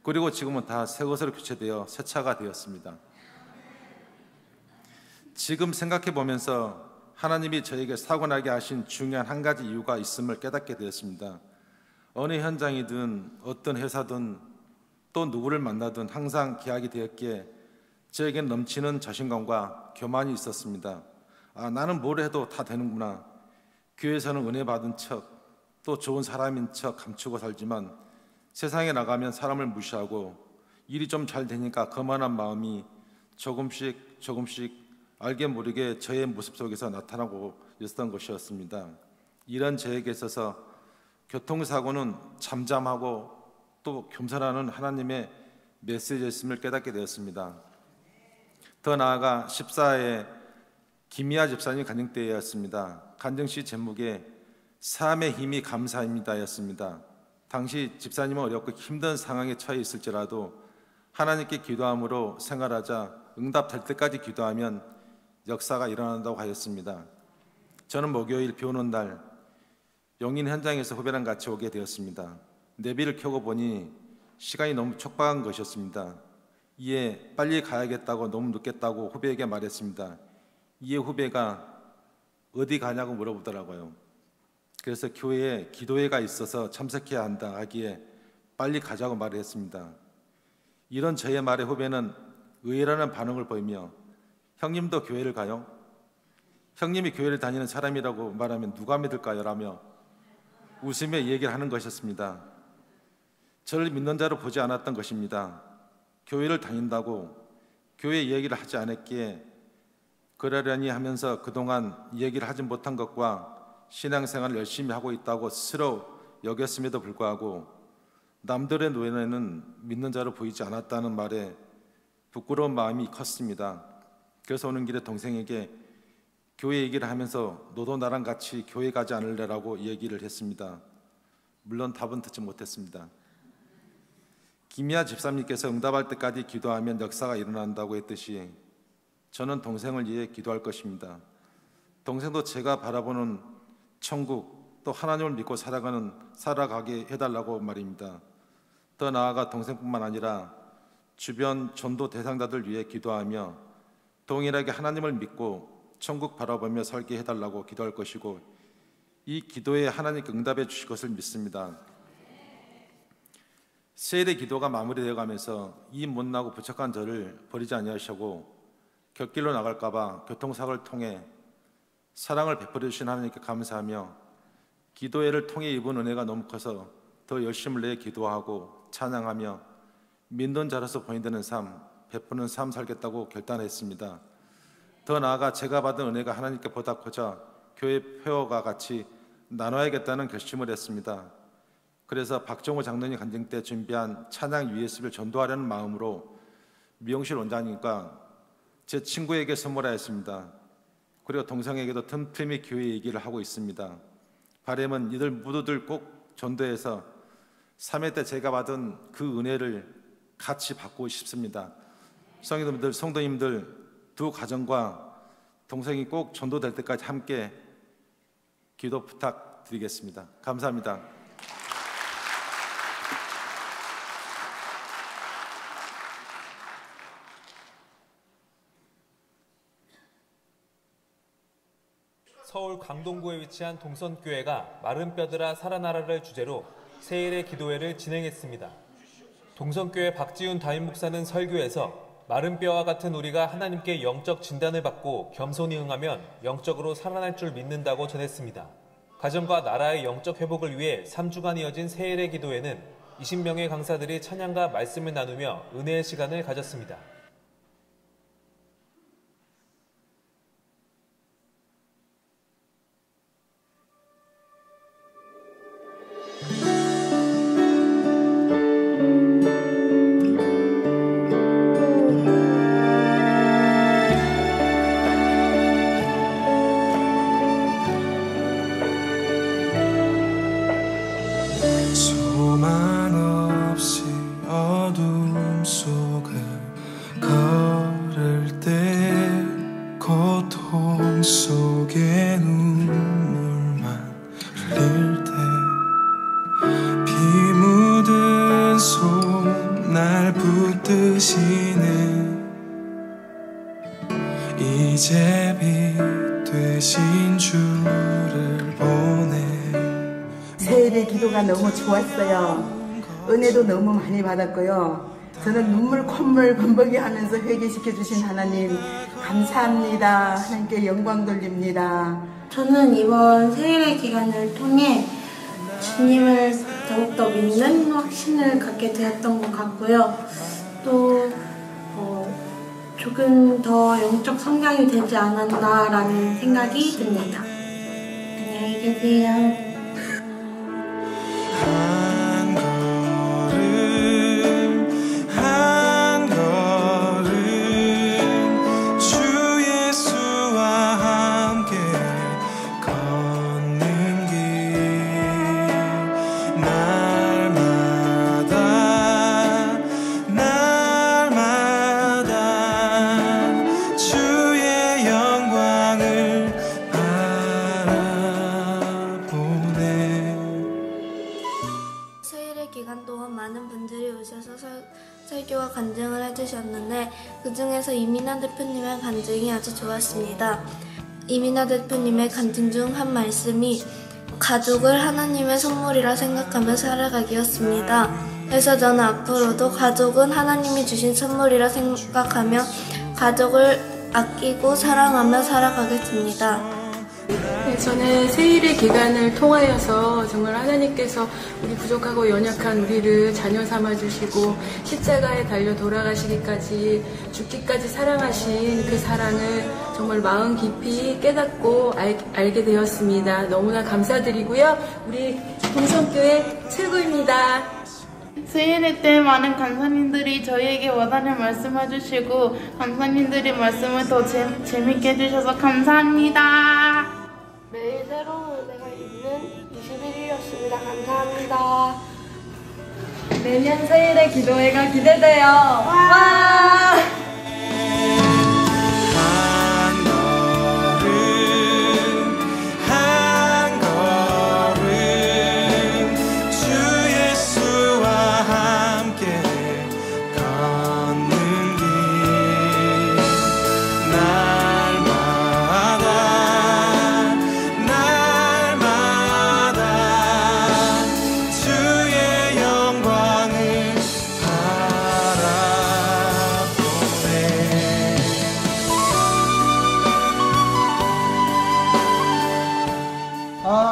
그리고 지금은 다 새 것으로 교체되어 새 차가 되었습니다. 지금 생각해 보면서 하나님이 저에게 사고 나게 하신 중요한 한 가지 이유가 있음을 깨닫게 되었습니다. 어느 현장이든 어떤 회사든 또 누구를 만나든 항상 계약이 되었기에 저에겐 넘치는 자신감과 교만이 있었습니다. 나는 뭘 해도 다 되는구나. 교회에서는 은혜 받은 척, 또 좋은 사람인 척 감추고 살지만 세상에 나가면 사람을 무시하고 일이 좀 잘 되니까 거만한 마음이 조금씩 알게 모르게 저의 모습 속에서 나타나고 있었던 것이었습니다. 이런 저에게 있어서 교통사고는 잠잠하고 또 겸손하는 하나님의 메시지였음을 깨닫게 되었습니다. 더 나아가 14회 김미아 집사님 간증때였습니다. 간증시 제목에 삶의 힘이 감사입니다였습니다. 당시 집사님은 어렵고 힘든 상황에 처해 있을지라도 하나님께 기도함으로 생활하자 응답될 때까지 기도하면 역사가 일어난다고 하였습니다. 저는 목요일 비 오는 날 용인 현장에서 후배랑 같이 오게 되었습니다. 내비를 켜고 보니 시간이 너무 촉박한 것이었습니다. 이에 빨리 가야겠다고 너무 늦겠다고 후배에게 말했습니다. 이에 후배가 어디 가냐고 물어보더라고요. 그래서 교회에 기도회가 있어서 참석해야 한다 하기에 빨리 가자고 말을 했습니다. 이런 저의 말에 후배는 의외라는 반응을 보이며 형님도 교회를 가요? 형님이 교회를 다니는 사람이라고 말하면 누가 믿을까요? 라며 웃으며 얘기를 하는 것이었습니다. 저를 믿는 자로 보지 않았던 것입니다. 교회를 다닌다고 교회 얘기를 하지 않았기에 그러려니 하면서 그동안 얘기를 하지 못한 것과 신앙생활을 열심히 하고 있다고 스스로 여겼음에도 불구하고 남들의 눈에는 믿는 자로 보이지 않았다는 말에 부끄러운 마음이 컸습니다. 그래서 오는 길에 동생에게 교회 얘기를 하면서 너도 나랑 같이 교회 가지 않을래라고 얘기를 했습니다. 물론 답은 듣지 못했습니다. 김미아 집사님께서 응답할 때까지 기도하면 역사가 일어난다고 했듯이 저는 동생을 위해 기도할 것입니다. 동생도 제가 바라보는 천국 또 하나님을 믿고 살아가게 해달라고 말입니다. 더 나아가 동생뿐만 아니라 주변 전도 대상자들 위해 기도하며 동일하게 하나님을 믿고 천국 바라보며 살게 해달라고 기도할 것이고 이 기도에 하나님께 응답해 주실 것을 믿습니다. 세일의 기도가 마무리되어 가면서 이 못나고 부척한 저를 버리지 아니하시고 곁길로 나갈까 봐 교통사고를 통해 사랑을 베풀어 주신 하나님께 감사하며 기도회를 통해 입은 은혜가 너무 커서 더 열심을 내어 기도하고 찬양하며 믿는 자로서 보인다는 삶, 베푸는 삶 살겠다고 결단했습니다. 더 나아가 제가 받은 은혜가 하나님께 보답하자 교회 회원과 같이 나눠야겠다는 결심을 했습니다. 그래서 박정호 장로님 간증 때 준비한 찬양 USB를 전도하려는 마음으로 미용실 원장님과 제 친구에게 선물하였습니다. 그리고 동생에게도 틈틈이 교회 얘기를 하고 있습니다. 바람은 이들 모두들 꼭 전도해서 3회 때 제가 받은 그 은혜를 같이 받고 싶습니다. 성도님들 두 가정과 동생이 꼭 전도될 때까지 함께 기도 부탁드리겠습니다. 감사합니다. 서울 강동구에 위치한 동선교회가 마른 뼈들아 살아나라를 주제로 세일의 기도회를 진행했습니다. 동선교회 박지훈 담임 목사는 설교에서 마른 뼈와 같은 우리가 하나님께 영적 진단을 받고 겸손히 응하면 영적으로 살아날 줄 믿는다고 전했습니다. 가정과 나라의 영적 회복을 위해 3주간 이어진 세일의 기도회는 20명의 강사들이 찬양과 말씀을 나누며 은혜의 시간을 가졌습니다. 소망 없이 어둠 속을 걸을 때 고통 속에 눈물만 흘릴 때 피 묻은 손 날 붙드시네 이제 빛 되신 주를 보내 세일의 기도가 너무 좋았어요. 은혜도 너무 많이 받았고요. 저는 눈물 콧물 범벅이 하면서 회개시켜 주신 하나님 감사합니다. 하나님께 영광 돌립니다. 저는 이번 세일의 기간을 통해 주님을 더욱더 믿는 확신을 갖게 되었던 것 같고요. 또 조금 더 영적 성장이 되지 않았나라는 생각이 듭니다. 안녕히 계세요. 한 걸음 주 예수와 함께 걷는 길 날마다 주의 영광을 바라보네. 세일의 기간 동안 많은 분들이 오셔서 설교와 간증을 해주셨는데 그 중에서 이민아 대표님의 간증이 아주 좋았습니다. 이민아 대표님의 간증 중 한 말씀이 가족을 하나님의 선물이라 생각하며 살아가기였습니다. 그래서 저는 앞으로도 가족은 하나님이 주신 선물이라 생각하며 가족을 아끼고 사랑하며 살아가겠습니다. 네, 저는 세일의 기간을 통하여서 정말 하나님께서 우리 부족하고 연약한 우리를 자녀 삼아주시고 십자가에 달려 돌아가시기까지 죽기까지 사랑하신 그 사랑을 정말 마음 깊이 깨닫고 알게 되었습니다. 너무나 감사드리고요. 우리 동성교회 최고입니다. 세일회 때 많은 강사님들이 저희에게 와닿는 말씀해 주시고 강사님들이 말씀을 더 재밌게 해주셔서 감사합니다. 매일 새로운 은혜가 있는 21일이었습니다. 감사합니다. 내년 세일의 기도회가 기대돼요. 와!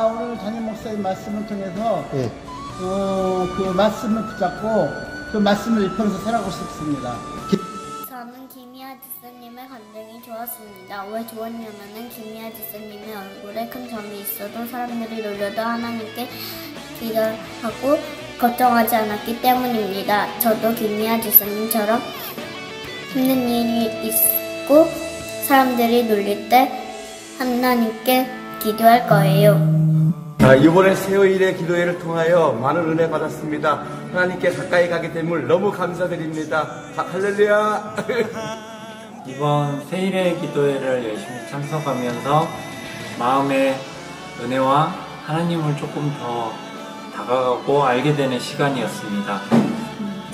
오늘 담임 목사님 말씀을 통해서 그 말씀을 붙잡고 그 말씀을 입혀서 살아가고 싶습니다. 저는 김희아 지사님의 간증이 좋았습니다. 왜 좋았냐면은 김희아 지사님의 얼굴에 큰 점이 있어도 사람들이 놀려도 하나님께 기도하고 걱정하지 않았기 때문입니다. 저도 김희아 지사님처럼 힘든 일이 있고 사람들이 놀릴 때 하나님께 기도할 거예요. 이번에 세일의 기도회를 통하여 많은 은혜 받았습니다. 하나님께 가까이 가게 됨을 너무 감사드립니다. 할렐루야. 이번 세일의 기도회를 열심히 참석하면서 마음의 은혜와 하나님을 조금 더 다가가고 알게 되는 시간이었습니다.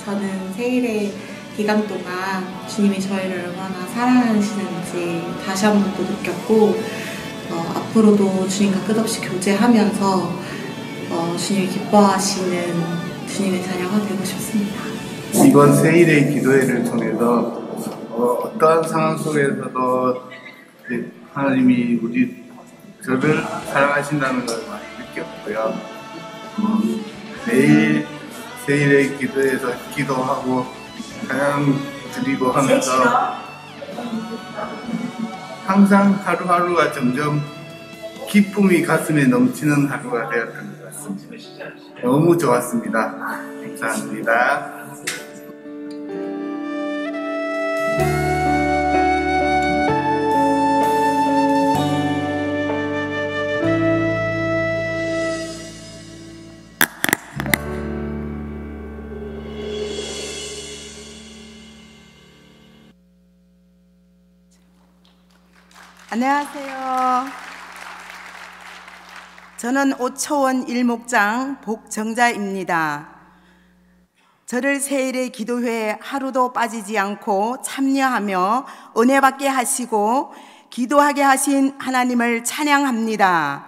저는 세일의 기간 동안 주님이 저희를 얼마나 사랑하시는지 다시 한 번 또 느꼈고 앞으로도 주님과 끝없이 교제하면서 주님이 기뻐하시는 주님의 자녀가 되고 싶습니다. 이번 세일의 기도회를 통해서 어떠한 상황 속에서도 하나님이 저를 사랑하신다는 걸 많이 느꼈고요. 매일 세일의 기도에서 기도하고 찬양 드리고 하면서 항상 하루하루가 점점 기쁨이 가슴에 넘치는 하루가 되었던 것 같습니다. 너무 좋았습니다. 감사합니다. 안녕하세요. 저는 오초원 일목장 복정자입니다. 저를 세일의 기도회에 하루도 빠지지 않고 참여하며 은혜받게 하시고 기도하게 하신 하나님을 찬양합니다.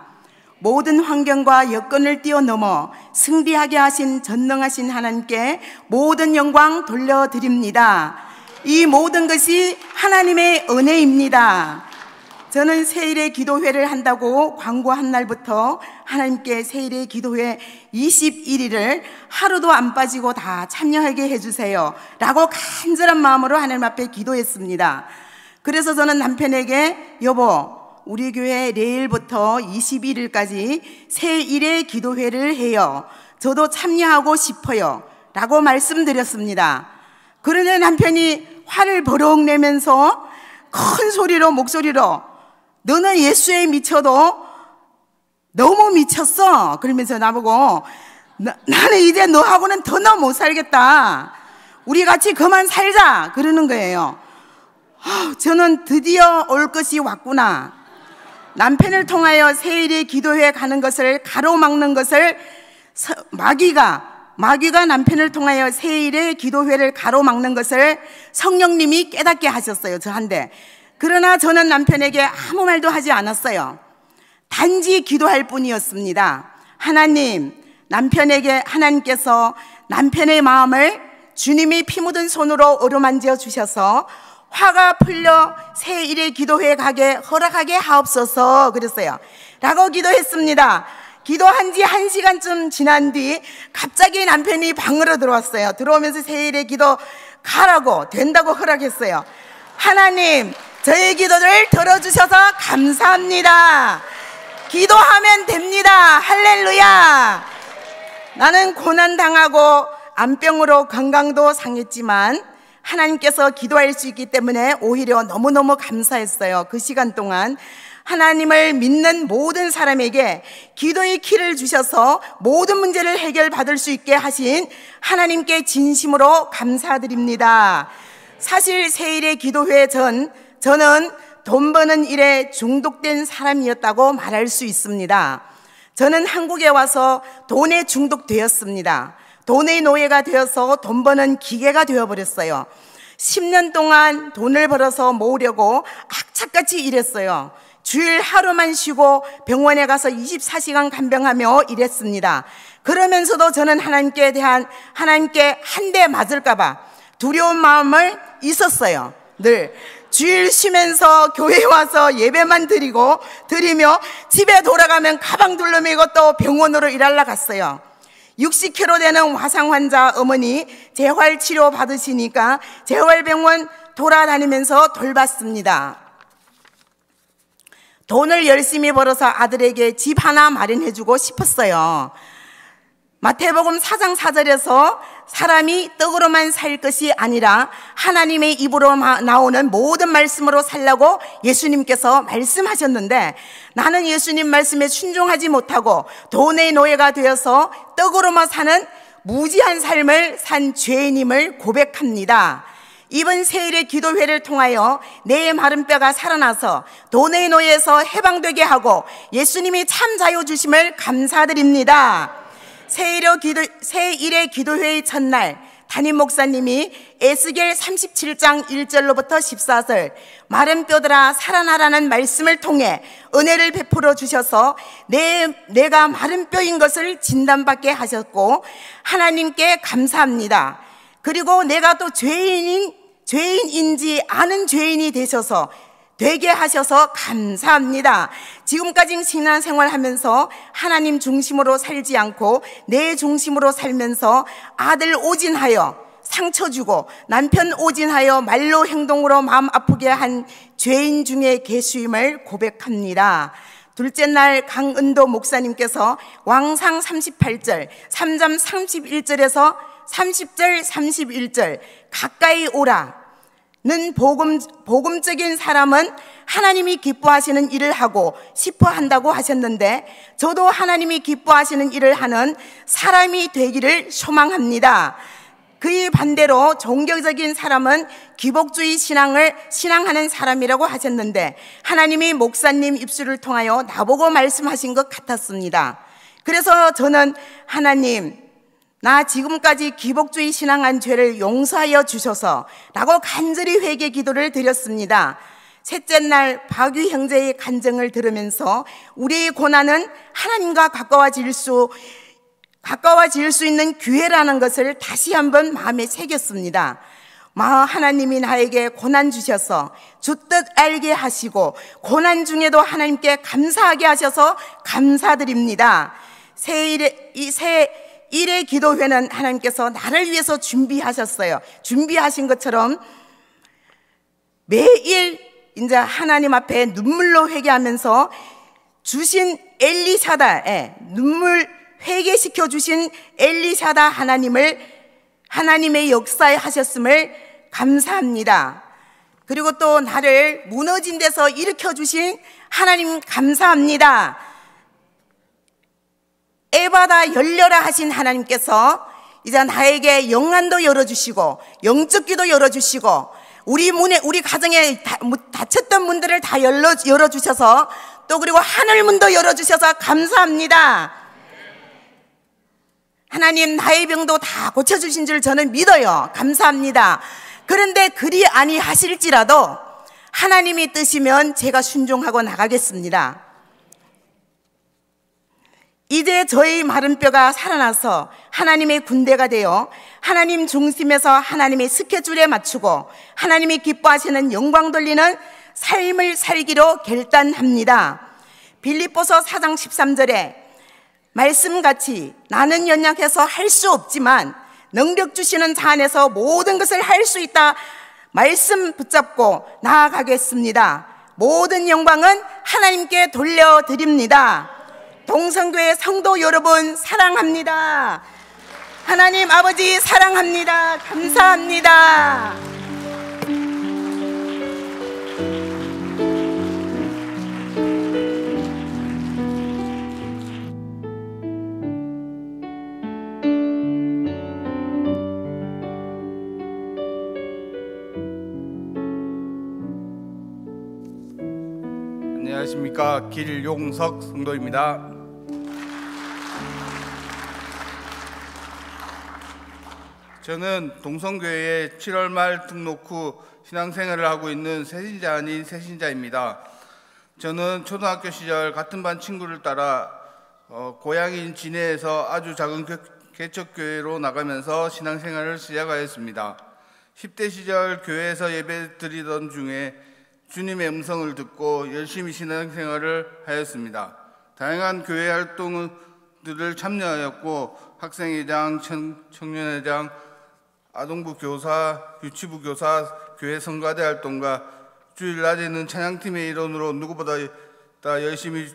모든 환경과 여건을 뛰어넘어 승리하게 하신 전능하신 하나님께 모든 영광 돌려드립니다. 이 모든 것이 하나님의 은혜입니다. 저는 세일의 기도회를 한다고 광고한 날부터 하나님께 세일의 기도회 21일을 하루도 안 빠지고 다 참여하게 해주세요 라고 간절한 마음으로 하나님 앞에 기도했습니다. 그래서 저는 남편에게 여보, 우리 교회 내일부터 21일까지 세일의 기도회를 해요. 저도 참여하고 싶어요 라고 말씀드렸습니다. 그런데 남편이 화를 버럭 내면서 큰 소리로 목소리로 너는 예수에 미쳐도 너무 미쳤어. 그러면서 나보고 나는 이제 너하고는 더 못 살겠다. 우리 같이 그만 살자. 그러는 거예요. 저는 드디어 올 것이 왔구나. 남편을 통하여 세일의 기도회에 가는 것을 가로막는 것을 마귀가 남편을 통하여 세일의 기도회를 가로막는 것을 성령님이 깨닫게 하셨어요. 저한테. 그러나 저는 남편에게 아무 말도 하지 않았어요. 단지 기도할 뿐이었습니다. 하나님, 남편에게 하나님께서 남편의 마음을 주님이 피 묻은 손으로 어루만져 주셔서 화가 풀려 세일의 기도회에 가게 허락하게 하옵소서 그랬어요. 라고 기도했습니다. 기도한 지 1시간쯤 지난 뒤 갑자기 남편이 방으로 들어왔어요. 들어오면서 세일의 기도 가라고 된다고 허락했어요. 하나님, 저의 기도를 들어주셔서 감사합니다. 기도하면 됩니다. 할렐루야. 나는 고난당하고 암병으로 건강도 상했지만 하나님께서 기도할 수 있기 때문에 오히려 너무너무 감사했어요. 그 시간 동안 하나님을 믿는 모든 사람에게 기도의 키를 주셔서 모든 문제를 해결받을 수 있게 하신 하나님께 진심으로 감사드립니다. 사실 세일의 기도회 저는 돈 버는 일에 중독된 사람이었다고 말할 수 있습니다. 저는 한국에 와서 돈에 중독되었습니다. 돈의 노예가 되어서 돈 버는 기계가 되어버렸어요. 10년 동안 돈을 벌어서 모으려고 악착같이 일했어요. 주일 하루만 쉬고 병원에 가서 24시간 간병하며 일했습니다. 그러면서도 저는 하나님께 한 대 맞을까봐 두려운 마음을 있었어요. 늘 주일 쉬면서 교회에 와서 예배만 드리며 집에 돌아가면 가방 둘러매고 또 병원으로 일하러 갔어요. 60kg 되는 화상 환자 어머니 재활 치료 받으시니까 재활병원 돌아다니면서 돌봤습니다. 돈을 열심히 벌어서 아들에게 집 하나 마련해주고 싶었어요. 마태복음 4장 4절에서 사람이 떡으로만 살 것이 아니라 하나님의 입으로 나오는 모든 말씀으로 살라고 예수님께서 말씀하셨는데 나는 예수님 말씀에 순종하지 못하고 돈의 노예가 되어서 떡으로만 사는 무지한 삶을 산 죄인임을 고백합니다. 이번 세일의 기도회를 통하여 내 마른 뼈가 살아나서 돈의 노예에서 해방되게 하고 예수님이 참 자유 주심을 감사드립니다. 세일의 기도회의 첫날 담임 목사님이 에스겔 37장 1절로부터 14절 마른 뼈들아 살아나라는 말씀을 통해 은혜를 베풀어 주셔서 내가 마른 뼈인 것을 진단받게 하셨고 하나님께 감사합니다. 그리고 내가 또 죄인인지 아는 죄인이 되게 하셔서 감사합니다. 지금까지 신앙생활 하면서 하나님 중심으로 살지 않고 내 중심으로 살면서 아들 오진하여 상처 주고 남편 오진하여 말로 행동으로 마음 아프게 한 죄인 중에 계수임을 고백합니다. 둘째 날 강은도 목사님께서 왕상 38절 3장 31절에서 30절 31절 가까이 오라 는 복음적인 사람은 하나님이 기뻐하시는 일을 하고 싶어 한다고 하셨는데 저도 하나님이 기뻐하시는 일을 하는 사람이 되기를 소망합니다. 그의 반대로 종교적인 사람은 기복주의 신앙하는 사람이라고 하셨는데 하나님이 목사님 입술을 통하여 나보고 말씀하신 것 같았습니다. 그래서 저는 하나님 나 지금까지 기복주의 신앙한 죄를 용서하여 주셔서 라고 간절히 회개 기도를 드렸습니다. 셋째 날 박유 형제의 간증을 들으면서 우리의 고난은 하나님과 가까워질 수 있는 기회라는 것을 다시 한번 마음에 새겼습니다. 하나님이 나에게 고난 주셔서 주 뜻 알게 하시고 고난 중에도 하나님께 감사하게 하셔서 감사드립니다. 일의 기도회는 하나님께서 나를 위해서 준비하셨어요. 준비하신 것처럼 매일 이제 하나님 앞에 눈물로 회개하면서 주신 엘리샤다, 눈물 회개시켜 주신 엘리샤다 하나님의 역사에 하셨음을 감사합니다. 그리고 또 나를 무너진 데서 일으켜 주신 하나님 감사합니다. 에바다 열려라 하신 하나님께서 이제 나에게 영안도 열어주시고 영적 귀도 열어주시고 우리 가정에 닫혔던 문들을 다 열어주셔서 또 그리고 하늘문도 열어주셔서 감사합니다. 하나님 나의 병도 다 고쳐주신 줄 저는 믿어요. 감사합니다. 그런데 그리 아니하실지라도 하나님이 뜨시면 제가 순종하고 나가겠습니다. 이제 저희 마른 뼈가 살아나서 하나님의 군대가 되어 하나님 중심에서 하나님의 스케줄에 맞추고 하나님이 기뻐하시는 영광 돌리는 삶을 살기로 결단합니다. 빌립보서 4장 13절에 말씀같이 나는 연약해서 할 수 없지만 능력 주시는 자 안에서 모든 것을 할 수 있다 말씀 붙잡고 나아가겠습니다. 모든 영광은 하나님께 돌려드립니다. 동성교회 성도 여러분 사랑합니다. 하나님 아버지 사랑합니다. 감사합니다. 안녕하십니까. 길용석 성도입니다. 저는 동성교회에 7월 말 등록 후 신앙생활을 하고 있는 새신자 아닌 새신자입니다. 저는 초등학교 시절 같은 반 친구를 따라 고향인 진해에서 아주 작은 개척교회로 나가면서 신앙생활을 시작하였습니다. 10대 시절 교회에서 예배 드리던 중에 주님의 음성을 듣고 열심히 신앙생활을 하였습니다. 다양한 교회 활동들을 참여하였고 학생회장, 청년회장, 아동부 교사, 유치부 교사, 교회 성가대 활동과 주일 낮에는 찬양팀의 일원으로 누구보다 열심히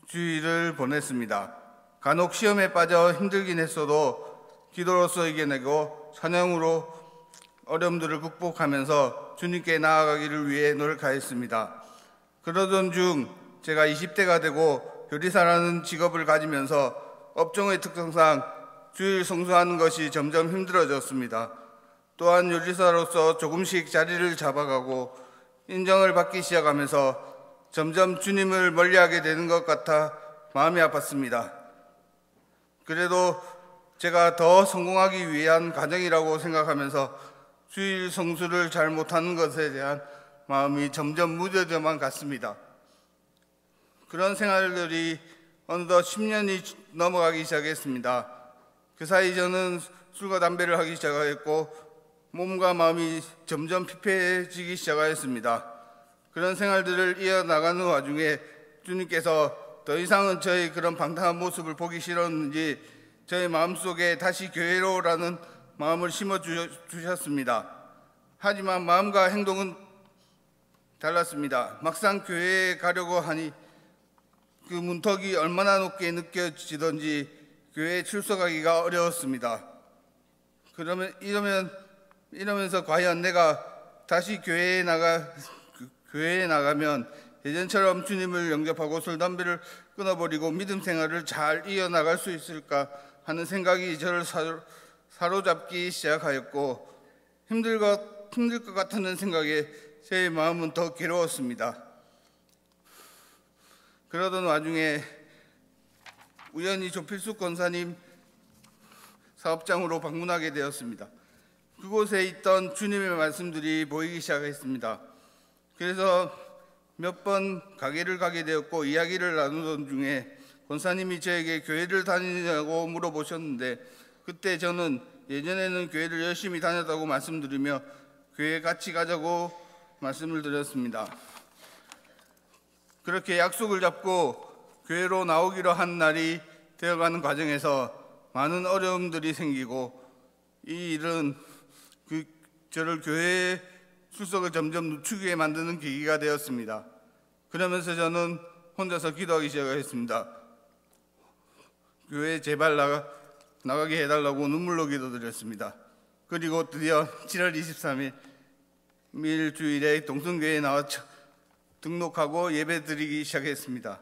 주일을 보냈습니다. 간혹 시험에 빠져 힘들긴 했어도 기도로서 이겨내고 찬양으로 어려움들을 극복하면서 주님께 나아가기를 위해 노력하였습니다. 그러던 중 제가 20대가 되고 요리사라는 직업을 가지면서 업종의 특성상 주일 성수하는 것이 점점 힘들어졌습니다. 또한 요리사로서 조금씩 자리를 잡아가고 인정을 받기 시작하면서 점점 주님을 멀리하게 되는 것 같아 마음이 아팠습니다. 그래도 제가 더 성공하기 위한 과정이라고 생각하면서 주일 성수를 잘 못하는 것에 대한 마음이 점점 무뎌져만 갔습니다. 그런 생활들이 어느덧 10년이 넘어가기 시작했습니다. 그 사이 저는 술과 담배를 하기 시작했고 몸과 마음이 점점 피폐해지기 시작하였습니다. 그런 생활들을 이어나가는 와중에 주님께서 더 이상은 저의 그런 방탕한 모습을 보기 싫었는지 저의 마음속에 다시 교회로 오라는 마음을 심어주셨습니다. 하지만 마음과 행동은 달랐습니다. 막상 교회에 가려고 하니 그 문턱이 얼마나 높게 느껴지던지 교회에 출석하기가 어려웠습니다. 이러면서 과연 내가 다시 교회에 나가면 예전처럼 주님을 영접하고 술, 담배를 끊어버리고 믿음 생활을 잘 이어나갈 수 있을까 하는 생각이 저를 사로잡기 시작하였고 힘들 것 같다는 생각에 제 마음은 더 괴로웠습니다. 그러던 와중에 우연히 조필숙 권사님 사업장으로 방문하게 되었습니다. 그곳에 있던 주님의 말씀들이 보이기 시작했습니다. 그래서 몇 번 가게를 가게 되었고 이야기를 나누던 중에 권사님이 저에게 교회를 다니냐고 물어보셨는데 그때 저는 예전에는 교회를 열심히 다녔다고 말씀드리며 교회 같이 가자고 말씀을 드렸습니다. 그렇게 약속을 잡고 교회로 나오기로 한 날이 되어가는 과정에서 많은 어려움들이 생기고 이 일은 저를 교회에 출석을 점점 늦추게 만드는 계기가 되었습니다. 그러면서 저는 혼자서 기도하기 시작했습니다. 교회에 제발 나가게 해달라고 눈물로 기도드렸습니다. 그리고 드디어 7월 23일 주일에 동성교회에 나와 등록하고 예배 드리기 시작했습니다.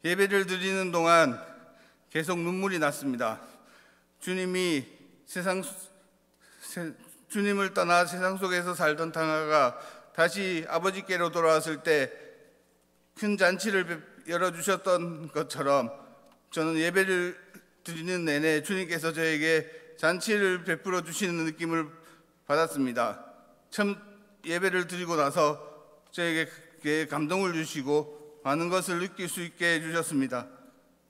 예배를 드리는 동안 계속 눈물이 났습니다. 주님을 떠나 세상 속에서 살던 당아가 다시 아버지께로 돌아왔을 때 큰 잔치를 열어주셨던 것처럼 저는 예배를 드리는 내내 주님께서 저에게 잔치를 베풀어 주시는 느낌을 받았습니다. 처음 예배를 드리고 나서 저에게 감동을 주시고 많은 것을 느낄 수 있게 해주셨습니다.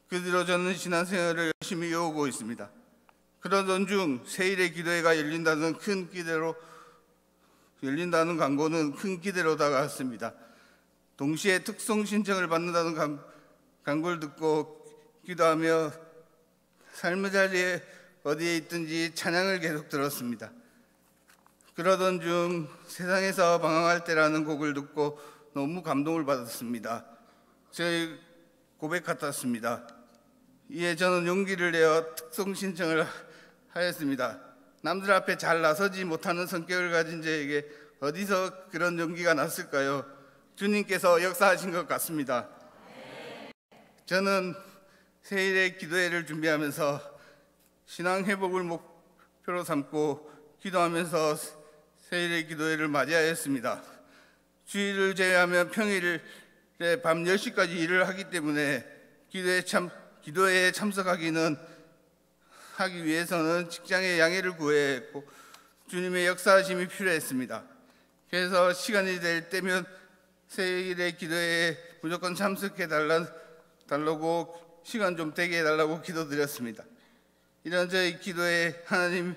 그 뒤로 저는 신앙생활을 열심히 이어오고 있습니다. 그러던 중 세일의 기도회가 열린다는 광고는 큰 기대로 다가왔습니다. 동시에 특송 신청을 받는다는 광고를 듣고 기도하며 삶의 자리에 어디에 있든지 찬양을 계속 들었습니다. 그러던 중 세상에서 방황할 때라는 곡을 듣고 너무 감동을 받았습니다. 저의 고백 같았습니다. 이에 저는 용기를 내어 특송 신청을 하였습니다. 남들 앞에 잘 나서지 못하는 성격을 가진 저에게 어디서 그런 용기가 났을까요? 주님께서 역사하신 것 같습니다. 저는 세일의 기도회를 준비하면서 신앙 회복을 목표로 삼고 기도하면서 세일의 기도회를 맞이하였습니다. 주일을 제외하면 평일에 밤 10시까지 일을 하기 때문에 기도회에 참석하기 위해서는 직장의 양해를 구해야 했고 주님의 역사하심이 필요했습니다. 그래서 시간이 될 때면 세일의 기도회에 무조건 참석해 달라고 시간 좀 되게 해달라고 기도드렸습니다. 이런 저희 기도에 하나님은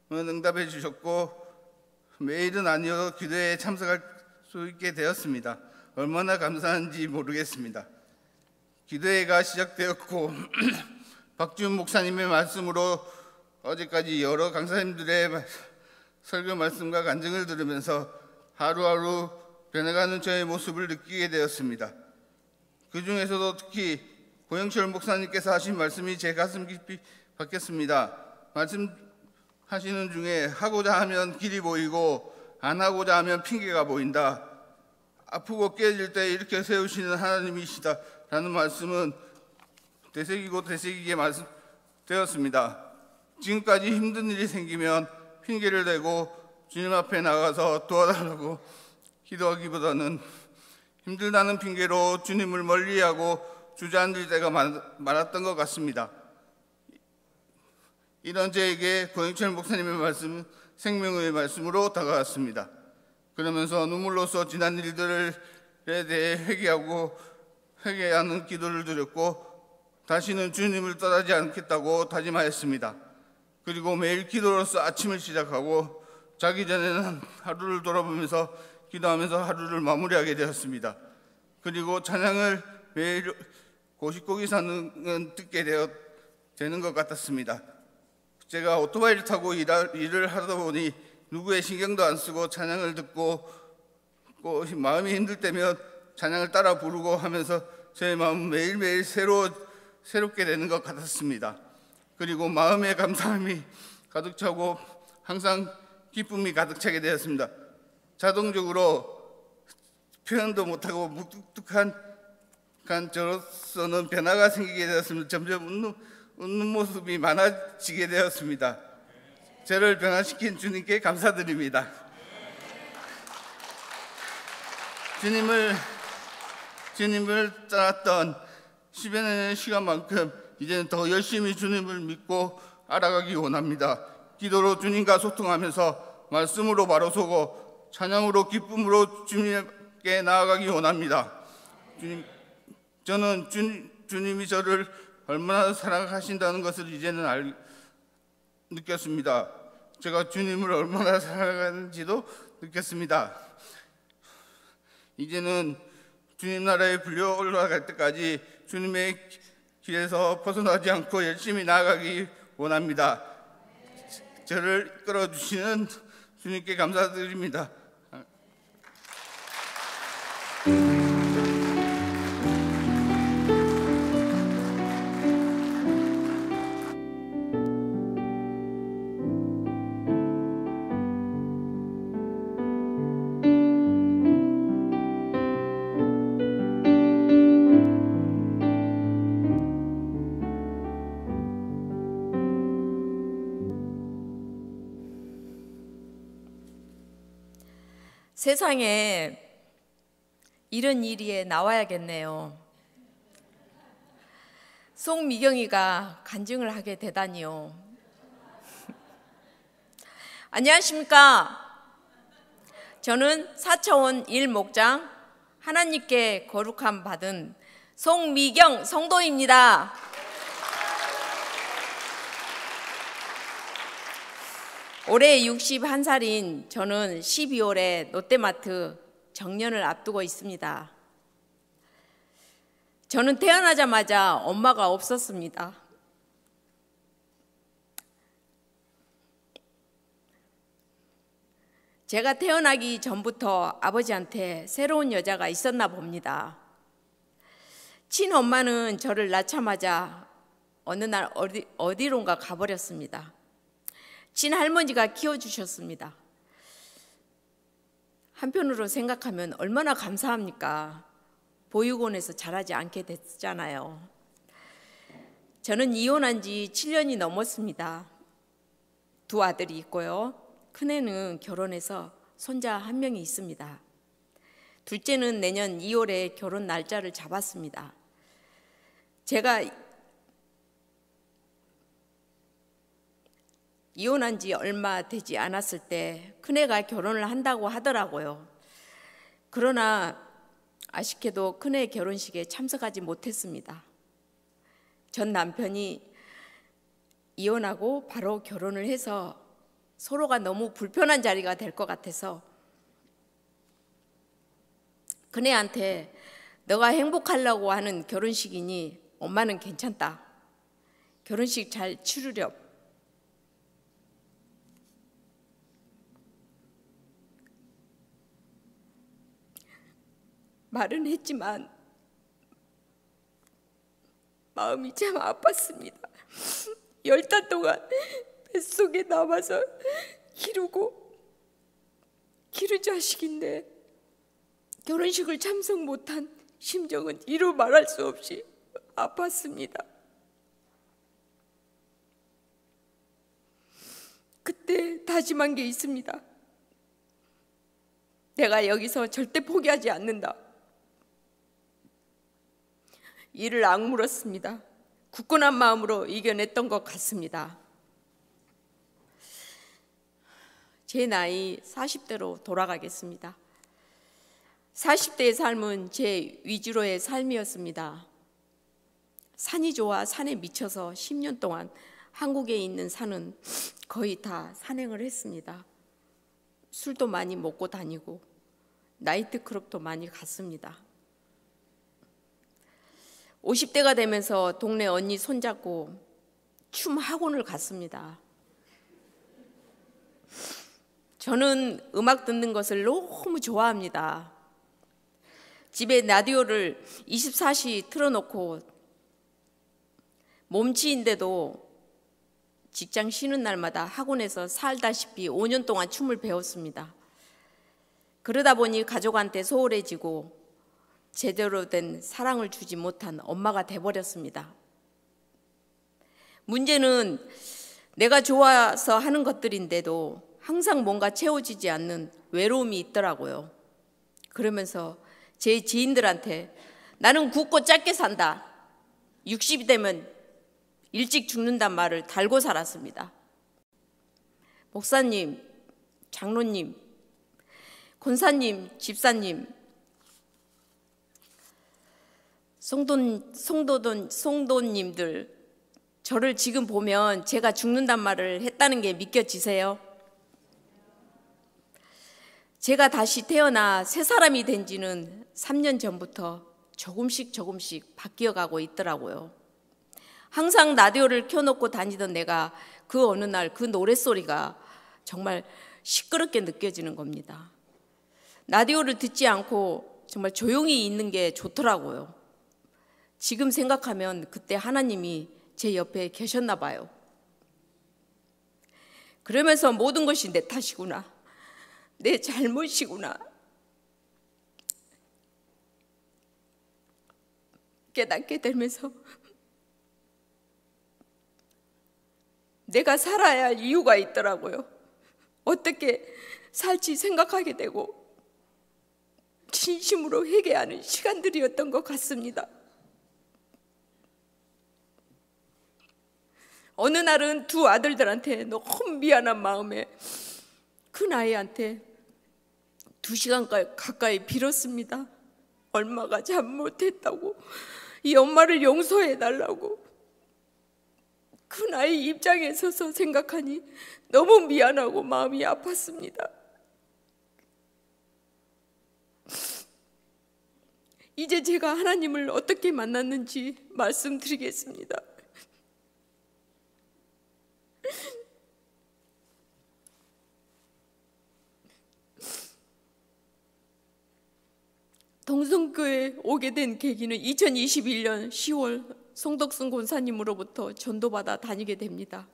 응답해 주셨고 매일은 아니어도 기도회에 참석할 수 있게 되었습니다. 얼마나 감사한지 모르겠습니다. 기도회가 시작되었고 박지훈 목사님의 말씀으로 어제까지 여러 강사님들의 설교 말씀과 간증을 들으면서 하루하루 변해가는 저의 모습을 느끼게 되었습니다. 그 중에서도 특히 고영철 목사님께서 하신 말씀이 제 가슴 깊이 박혔습니다. 말씀하시는 중에 하고자 하면 길이 보이고 안 하고자 하면 핑계가 보인다. 아프고 깨질 때 이렇게 세우시는 하나님이시다 라는 말씀은 되새기고 되새기게 말씀되었습니다. 지금까지 힘든 일이 생기면 핑계를 대고 주님 앞에 나가서 도와달라고 기도하기보다는 힘들다는 핑계로 주님을 멀리하고 주저앉을 때가 많았던 것 같습니다. 이런 저에게 고영철 목사님의 말씀은 생명의 말씀으로 다가왔습니다. 그러면서 눈물로써 지난 일들에 대해 회개하는 기도를 드렸고 다시는 주님을 떠나지 않겠다고 다짐하였습니다. 그리고 매일 기도로서 아침을 시작하고 자기 전에는 하루를 돌아보면서 기도하면서 하루를 마무리하게 되었습니다. 그리고 찬양을 매일 고식고기사는 듣게 되는 것 같았습니다. 제가 오토바이를 타고 일을 하다 보니 누구의 신경도 안 쓰고 찬양을 듣고 마음이 힘들 때면 찬양을 따라 부르고 하면서 제 마음은 매일매일 새롭게 되는 것 같았습니다. 그리고 마음의 감사함이 가득 차고 항상 기쁨이 가득 차게 되었습니다. 자동적으로 표현도 못하고 무뚝뚝한 저로서는 변화가 생기게 되었습니다. 점점 웃는 모습이 많아지게 되었습니다. 저를 변화시킨 주님께 감사드립니다. 주님을 떠났던 10여 년의 시간만큼 이제는 더 열심히 주님을 믿고 알아가기 원합니다. 기도로 주님과 소통하면서 말씀으로 바로 서고 찬양으로 기쁨으로 주님께 나아가기 원합니다. 저는 주님이 저를 얼마나 사랑하신다는 것을 이제는 느꼈습니다. 제가 주님을 얼마나 사랑하는지도 느꼈습니다. 이제는 주님 나라에 불려 올라갈 때까지 주님의 길에서 벗어나지 않고 열심히 나아가기 원합니다. 저를 이끌어주시는 주님께 감사드립니다. 세상에 이런 일이 나와야겠네요. 송미경이가 간증을 하게 되다니요. 안녕하십니까? 저는 4차원 1목장 하나님께 거룩함 받은 송미경 성도입니다. 올해 61살인 저는 12월에 롯데마트 정년을 앞두고 있습니다. 저는 태어나자마자 엄마가 없었습니다. 제가 태어나기 전부터 아버지한테 새로운 여자가 있었나 봅니다. 친엄마는 저를 낳자마자 어느 날 어디론가 가버렸습니다. 친할머니가 키워주셨습니다. 한편으로 생각하면 얼마나 감사합니까? 보육원에서 자라지 않게 됐잖아요. 저는 이혼한 지 7년이 넘었습니다. 두 아들이 있고요. 큰애는 결혼해서 손자 한 명이 있습니다. 둘째는 내년 2월에 결혼 날짜를 잡았습니다. 제가 이혼한 지 얼마 되지 않았을 때 큰애가 결혼을 한다고 하더라고요. 그러나 아쉽게도 큰애 결혼식에 참석하지 못했습니다. 전 남편이 이혼하고 바로 결혼을 해서 서로가 너무 불편한 자리가 될 것 같아서 큰애한테 너가 행복하려고 하는 결혼식이니 엄마는 괜찮다. 결혼식 잘 치르렴. 말은 했지만 마음이 참 아팠습니다. 10달 동안 뱃속에 남아서 기를 자식인데 결혼식을 참석 못한 심정은 이루 말할 수 없이 아팠습니다. 그때 다짐한 게 있습니다. 내가 여기서 절대 포기하지 않는다. 이를 악물었습니다. 굳건한 마음으로 이겨냈던 것 같습니다. 제 나이 40대로 돌아가겠습니다. 40대의 삶은 제 위주로의 삶이었습니다. 산이 좋아 산에 미쳐서 10년 동안 한국에 있는 산은 거의 다 산행을 했습니다. 술도 많이 먹고 다니고 나이트클럽도 많이 갔습니다. 50대가 되면서 동네 언니 손잡고 춤 학원을 갔습니다. 저는 음악 듣는 것을 너무 좋아합니다. 집에 라디오를 24시 틀어놓고 몸치인데도 직장 쉬는 날마다 학원에서 살다시피 5년 동안 춤을 배웠습니다. 그러다 보니 가족한테 소홀해지고 제대로 된 사랑을 주지 못한 엄마가 돼버렸습니다. 문제는 내가 좋아서 하는 것들인데도 항상 뭔가 채워지지 않는 외로움이 있더라고요. 그러면서 제 지인들한테 나는 굵고 짧게 산다, 60이 되면 일찍 죽는단 말을 달고 살았습니다. 목사님, 장로님, 권사님, 집사님, 성도님들, 저를 지금 보면 제가 죽는단 말을 했다는 게 믿겨지세요? 제가 다시 태어나 새 사람이 된 지는 3년 전부터 조금씩 바뀌어가고 있더라고요. 항상 라디오를 켜놓고 다니던 내가 그 어느 날 그 노랫소리가 정말 시끄럽게 느껴지는 겁니다. 라디오를 듣지 않고 정말 조용히 있는 게 좋더라고요. 지금 생각하면 그때 하나님이 제 옆에 계셨나 봐요. 그러면서 모든 것이 내 탓이구나, 내 잘못이구나 깨닫게 되면서 내가 살아야 할 이유가 있더라고요. 어떻게 살지 생각하게 되고 진심으로 회개하는 시간들이었던 것 같습니다. 어느 날은 두 아들들한테 너무 미안한 마음에 큰 아이한테 2시간 가까이 빌었습니다. 얼마가 잘못했다고, 이 엄마를 용서해달라고. 큰 아이 입장에 서서 생각하니 너무 미안하고 마음이 아팠습니다. 이제 제가 하나님을 어떻게 만났는지 말씀드리겠습니다. 동성교회에 오게 된 계기는 2021년 10월 송덕순 권사님으로부터 전도받아 다니게 됩니다.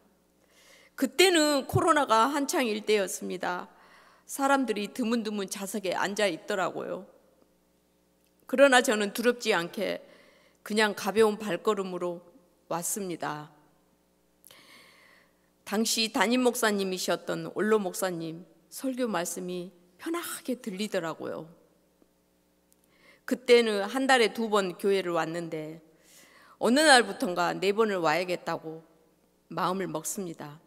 그때는 코로나가 한창일 때였습니다. 사람들이 드문드문 좌석에 앉아 있더라고요. 그러나 저는 두렵지 않게 그냥 가벼운 발걸음으로 왔습니다. 당시 담임 목사님이셨던 올로 목사님 설교 말씀이 편하게 들리더라고요. 그때는 한 달에 2번 교회를 왔는데 어느 날부턴가 4번을 와야겠다고 마음을 먹습니다.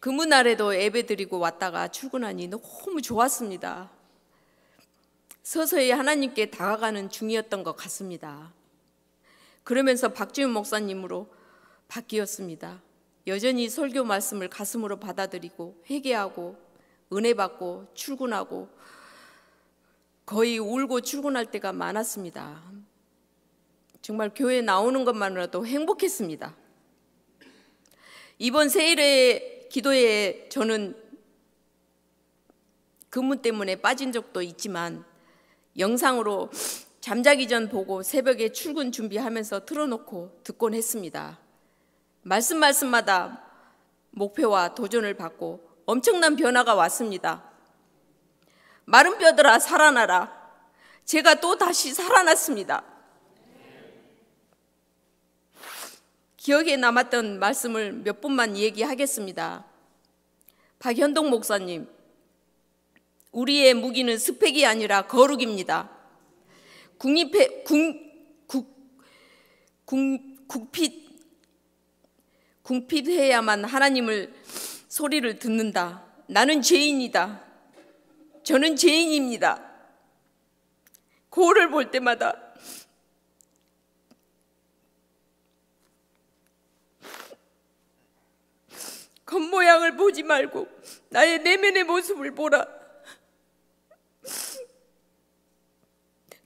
금요날에도 예배 드리고 왔다가 출근하니 너무 좋았습니다. 서서히 하나님께 다가가는 중이었던 것 같습니다. 그러면서 박지훈 목사님으로 바뀌었습니다. 여전히 설교 말씀을 가슴으로 받아들이고 회개하고 은혜 받고 출근하고 거의 울고 출근할 때가 많았습니다. 정말 교회에 나오는 것만으로도 행복했습니다. 이번 세일의 기도에 저는 근무 때문에 빠진 적도 있지만 영상으로 잠자기 전 보고 새벽에 출근 준비하면서 틀어놓고 듣곤 했습니다. 말씀마다 목표와 도전을 받고 엄청난 변화가 왔습니다. 마른 뼈들아 살아나라. 제가 또 다시 살아났습니다. 기억에 남았던 말씀을 몇 분만 얘기하겠습니다. 박현동 목사님, 우리의 무기는 스펙이 아니라 거룩입니다. 궁핍해야만 하나님을 소리를 듣는다. 나는 죄인이다. 저는 죄인입니다. 거울을 볼 때마다 겉모양을 보지 말고 나의 내면의 모습을 보라.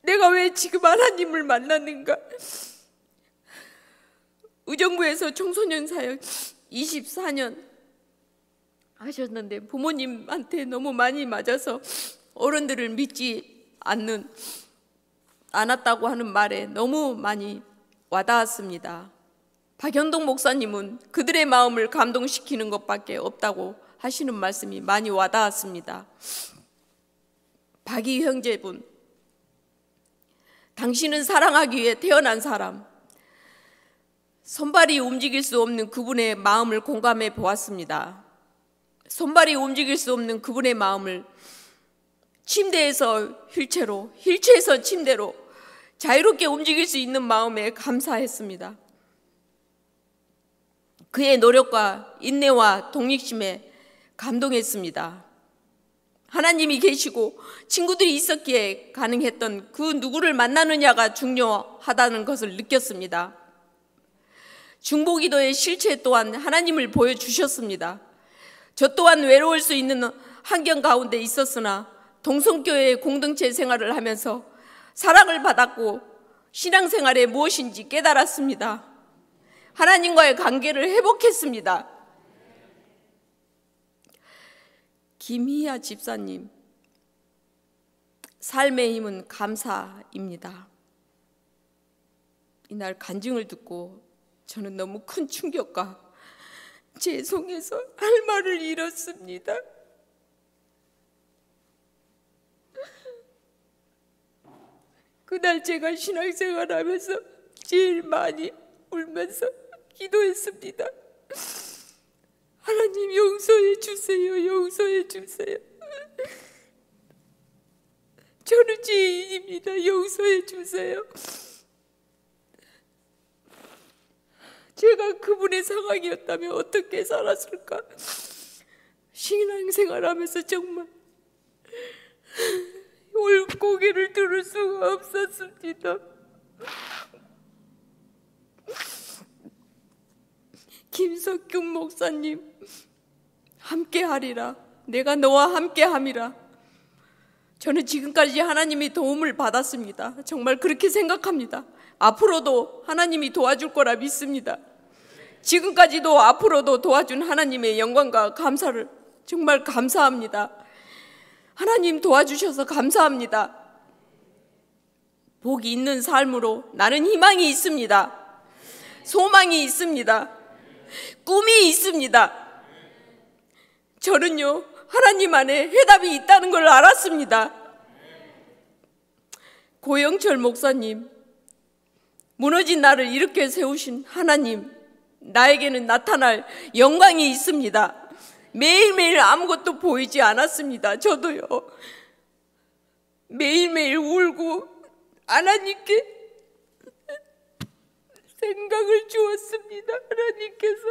내가 왜 지금 하나님을 만났는가? 의정부에서 청소년 사역 24년 하셨는데 부모님한테 너무 많이 맞아서 어른들을 믿지 않았다고 하는 말에 너무 많이 와닿았습니다. 박현동 목사님은 그들의 마음을 감동시키는 것밖에 없다고 하시는 말씀이 많이 와닿았습니다. 박이 형제분, 당신은 사랑하기 위해 태어난 사람. 손발이 움직일 수 없는 그분의 마음을 공감해 보았습니다. 손발이 움직일 수 없는 그분의 마음을 침대에서 휠체어로, 휠체어에서 침대로 자유롭게 움직일 수 있는 마음에 감사했습니다. 그의 노력과 인내와 독립심에 감동했습니다. 하나님이 계시고 친구들이 있었기에 가능했던 그 누구를 만나느냐가 중요하다는 것을 느꼈습니다. 중보기도의 실체 또한 하나님을 보여주셨습니다. 저 또한 외로울 수 있는 환경 가운데 있었으나 동성교회의 공동체 생활을 하면서 사랑을 받았고 신앙생활에 무엇인지 깨달았습니다. 하나님과의 관계를 회복했습니다. 김희아 집사님, 삶의 힘은 감사입니다. 이날 간증을 듣고 저는 너무 큰 충격과 죄송해서 할 말을 잃었습니다. 그날 제가 신앙생활하면서 제일 많이 울면서 기도했습니다. 하나님 용서해 주세요. 용서해 주세요. 저는 죄인입니다. 용서해 주세요. 제가 그분의 상황이었다면 어떻게 살았을까? 신앙생활하면서 정말 고개를 들을 수가 없었습니다. 김석균 목사님, 함께하리라. 내가 너와 함께함이라. 저는 지금까지 하나님의 도움을 받았습니다. 정말 그렇게 생각합니다. 앞으로도 하나님이 도와줄 거라 믿습니다. 지금까지도 앞으로도 도와준 하나님의 영광과 감사를 정말 감사합니다. 하나님 도와주셔서 감사합니다. 복이 있는 삶으로 나는 희망이 있습니다. 소망이 있습니다. 꿈이 있습니다. 저는요, 하나님 안에 해답이 있다는 걸 알았습니다. 고영철 목사님, 무너진 나를 일으켜 세우신 하나님, 나에게는 나타날 영광이 있습니다. 매일매일 아무것도 보이지 않았습니다. 저도요, 매일매일 울고 하나님께 생각을 주었습니다. 하나님께서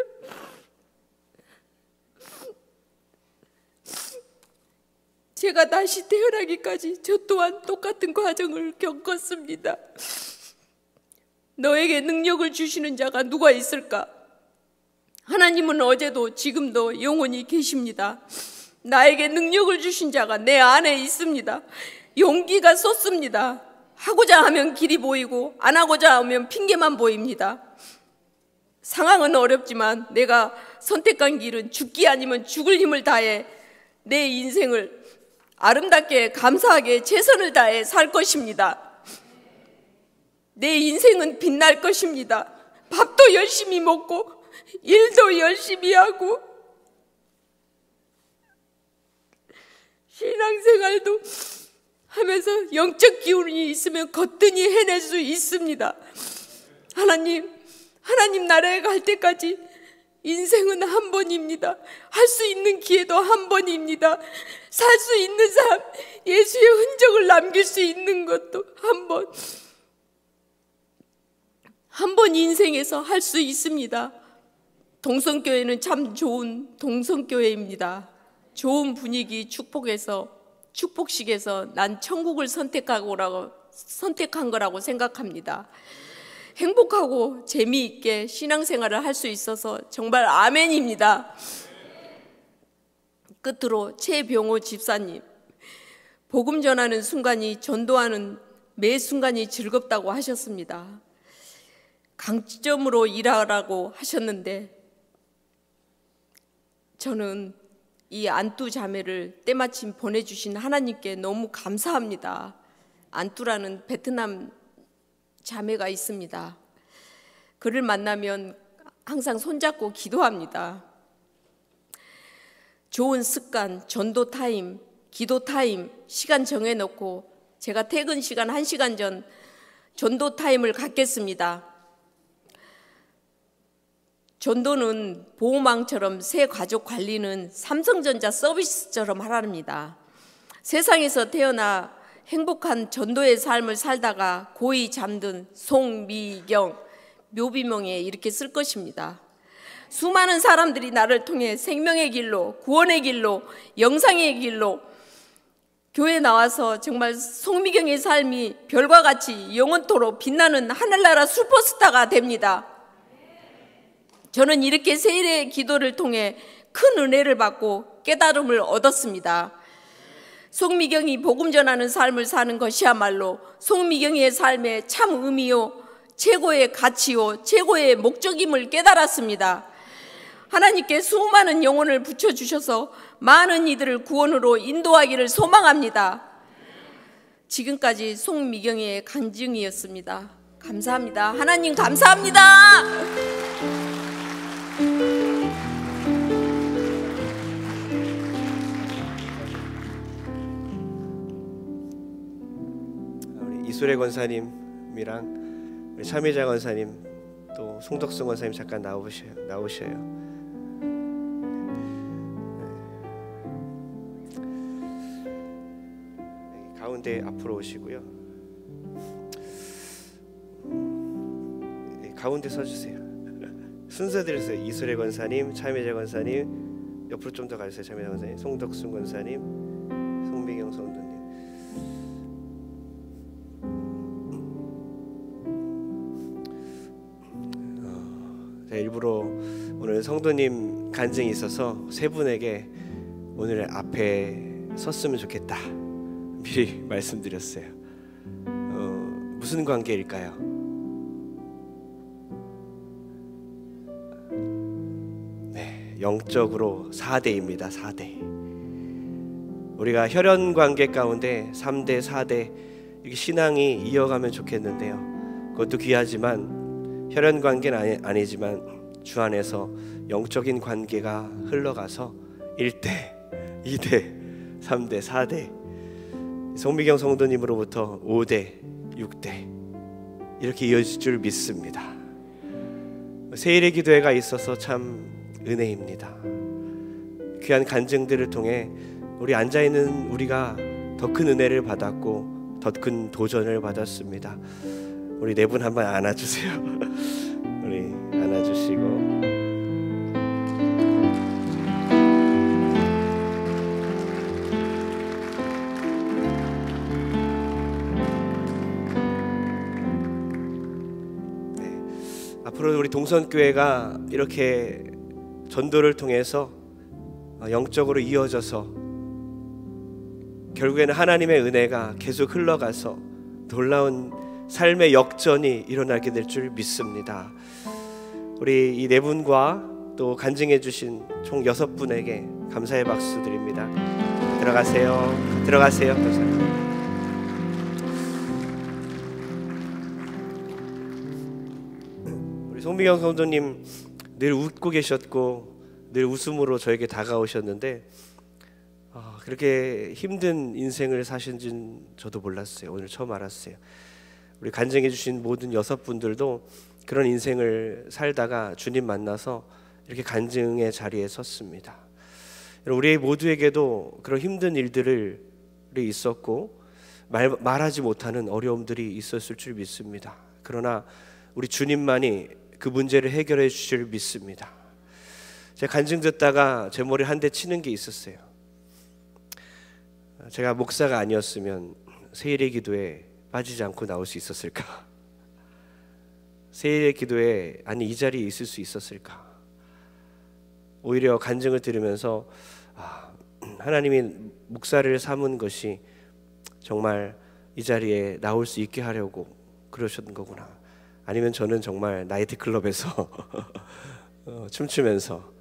제가 다시 태어나기까지 저 또한 똑같은 과정을 겪었습니다. 너에게 능력을 주시는 자가 누가 있을까? 하나님은 어제도 지금도 영원히 계십니다. 나에게 능력을 주신 자가 내 안에 있습니다. 용기가 솟습니다. 하고자 하면 길이 보이고 안 하고자 하면 핑계만 보입니다. 상황은 어렵지만 내가 선택한 길은 죽기 아니면 죽을 힘을 다해 내 인생을 아름답게 감사하게 최선을 다해 살 것입니다. 내 인생은 빛날 것입니다. 밥도 열심히 먹고 일도 열심히 하고 신앙생활도 하면서 영적 기운이 있으면 거뜬히 해낼 수 있습니다. 하나님 나라에 갈 때까지 인생은 한 번입니다. 할 수 있는 기회도 한 번입니다. 살 수 있는 삶, 예수의 흔적을 남길 수 있는 것도 한 번. 한 번 인생에서 할 수 있습니다. 동성교회는 참 좋은 동성교회입니다. 좋은 분위기 축복식에서 난 천국을 선택한 거라고 생각합니다. 행복하고 재미있게 신앙생활을 할 수 있어서 정말 아멘입니다. 끝으로 최병호 집사님, 복음 전하는 순간이 전도하는 매 순간이 즐겁다고 하셨습니다. 강점으로 일하라고 하셨는데 저는 이 안뚜 자매를 때마침 보내주신 하나님께 너무 감사합니다. 안뚜라는 베트남 자매가 있습니다. 그를 만나면 항상 손잡고 기도합니다. 좋은 습관, 전도 타임, 기도 타임 시간 정해놓고 제가 퇴근 시간 1시간 전 전도 타임을 갖겠습니다. 전도는 보호망처럼 새 가족 관리는 삼성전자 서비스처럼 하랍니다. 세상에서 태어나 행복한 전도의 삶을 살다가 고이 잠든 송미경 묘비명에 이렇게 쓸 것입니다. 수많은 사람들이 나를 통해 생명의 길로, 구원의 길로, 영상의 길로 교회에 나와서 정말 송미경의 삶이 별과 같이 영원토록 빛나는 하늘나라 슈퍼스타가 됩니다. 저는 이렇게 세일의 기도를 통해 큰 은혜를 받고 깨달음을 얻었습니다. 송미경이 복음 전하는 삶을 사는 것이야말로 송미경의 삶의 참 의미요, 최고의 가치요, 최고의 목적임을 깨달았습니다. 하나님께 수많은 영혼을 붙여주셔서 많은 이들을 구원으로 인도하기를 소망합니다. 지금까지 송미경의 간증이었습니다. 감사합니다. 하나님 감사합니다. 우리 이수래 권사님이랑 우리 차미자 권사님 또 송덕순 권사님 잠깐 나오셔요. 가운데 앞으로 오시고요. 가운데 서주세요. 순서대로서 이수래 권사님, 차미자 권사님, 옆으로 좀 더 가주세요. 차미자 권사님, 송덕순 권사님, 송미경 성도님. 일부러 오늘 성도님 간증이 있어서 세 분에게 오늘 앞에 섰으면 좋겠다 미리 말씀드렸어요. 무슨 관계일까요? 네, 영적으로 4대입니다. 4대. 우리가 혈연 관계 가운데 3대, 4대 이렇게 신앙이 이어가면 좋겠는데요. 그것도 귀하지만 혈연 관계는 아니지만 주 안에서 영적인 관계가 흘러가서 1대, 2대, 3대, 4대, 송미경 성도님으로부터 5대, 6대 이렇게 이어질 줄 믿습니다. 세일의 기도회가 있어서 참 은혜입니다. 귀한 간증들을 통해 우리 앉아있는 우리가 더 큰 은혜를 받았고 더 큰 도전을 받았습니다. 우리 네 분 한번 안아주세요. 우리 안아주시고 네. 앞으로 우리 동선교회가 이렇게 전도를 통해서 영적으로 이어져서 결국에는 하나님의 은혜가 계속 흘러가서 놀라운 삶의 역전이 일어나게 될 줄 믿습니다. 우리 이 네 분과 또 간증해 주신 총 6분에게 감사의 박수 드립니다. 들어가세요. 들어가세요. 감사합니다. 우리 송미경 성도님 늘 웃고 계셨고 늘 웃음으로 저에게 다가오셨는데 그렇게 힘든 인생을 사신지는 저도 몰랐어요. 오늘 처음 알았어요. 우리 간증해 주신 모든 6분들도 그런 인생을 살다가 주님 만나서 이렇게 간증의 자리에 섰습니다. 우리 모두에게도 그런 힘든 일들이 있었고 말하지 못하는 어려움들이 있었을 줄 믿습니다. 그러나 우리 주님만이 그 문제를 해결해 주실 믿습니다. 제가 간증 듣다가 제 머리에 한 대 치는 게 있었어요. 제가 목사가 아니었으면 세일의 기도에 빠지지 않고 나올 수 있었을까? 세일의 기도에 이 자리에 있을 수 있었을까? 오히려 간증을 들으면서 하나님이 목사를 삼은 것이 정말 이 자리에 나올 수 있게 하려고 그러셨던 거구나. 아니면 저는 정말 나이트클럽에서 춤추면서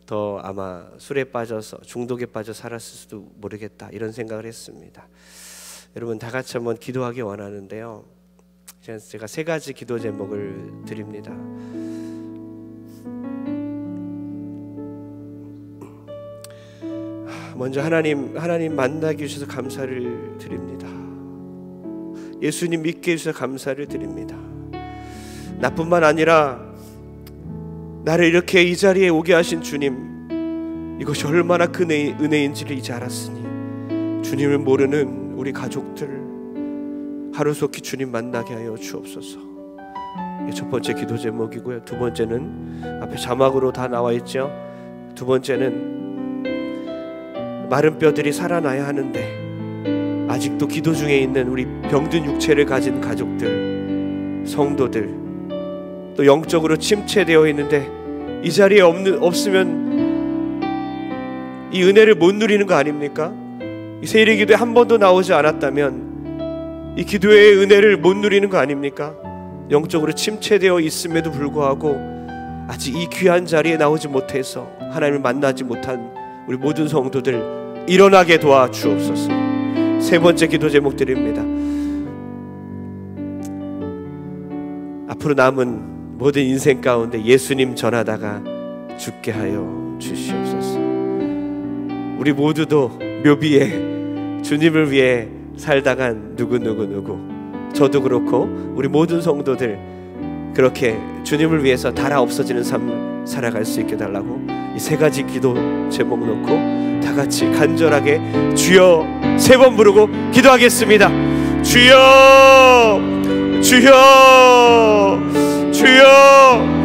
더 아마 술에 빠져서 중독에 빠져 살았을 수도 모르겠다, 이런 생각을 했습니다. 여러분 다 같이 한번 기도하기 원하는데요, 제가 3가지 기도 제목을 드립니다. 먼저 하나님 만나게 해주셔서 감사를 드립니다. 예수님 믿게 해주셔서 감사를 드립니다. 나뿐만 아니라 나를 이렇게 이 자리에 오게 하신 주님, 이것이 얼마나 큰 은혜인지를 이제 알았으니 주님을 모르는 우리 가족들 하루속히 주님 만나게 하여 주옵소서. 이게 첫 번째 기도 제목이고요. 두 번째는 앞에 자막으로 다 나와 있죠. 두 번째는 마른 뼈들이 살아나야 하는데 아직도 기도 중에 있는 우리 병든 육체를 가진 가족들, 성도들, 또 영적으로 침체되어 있는데 이 자리에 없으면 이 은혜를 못 누리는 거 아닙니까? 이 세일의 기도에 한 번도 나오지 않았다면 이 기도의 은혜를 못 누리는 거 아닙니까? 영적으로 침체되어 있음에도 불구하고 아직 이 귀한 자리에 나오지 못해서 하나님을 만나지 못한 우리 모든 성도들 일어나게 도와주옵소서. 3번째 기도 제목 드립니다. 앞으로 남은 모든 인생 가운데 예수님 전하다가 죽게 하여 주시옵소서. 우리 모두도 묘비에 주님을 위해 살다간 누구 저도 그렇고 우리 모든 성도들 그렇게 주님을 위해서 달아 없어지는 삶을 살아갈 수 있게 달라고 이 3가지 기도 제목 놓고 다 같이 간절하게 주여 3번 부르고 기도하겠습니다. 주여, 주여, 주여.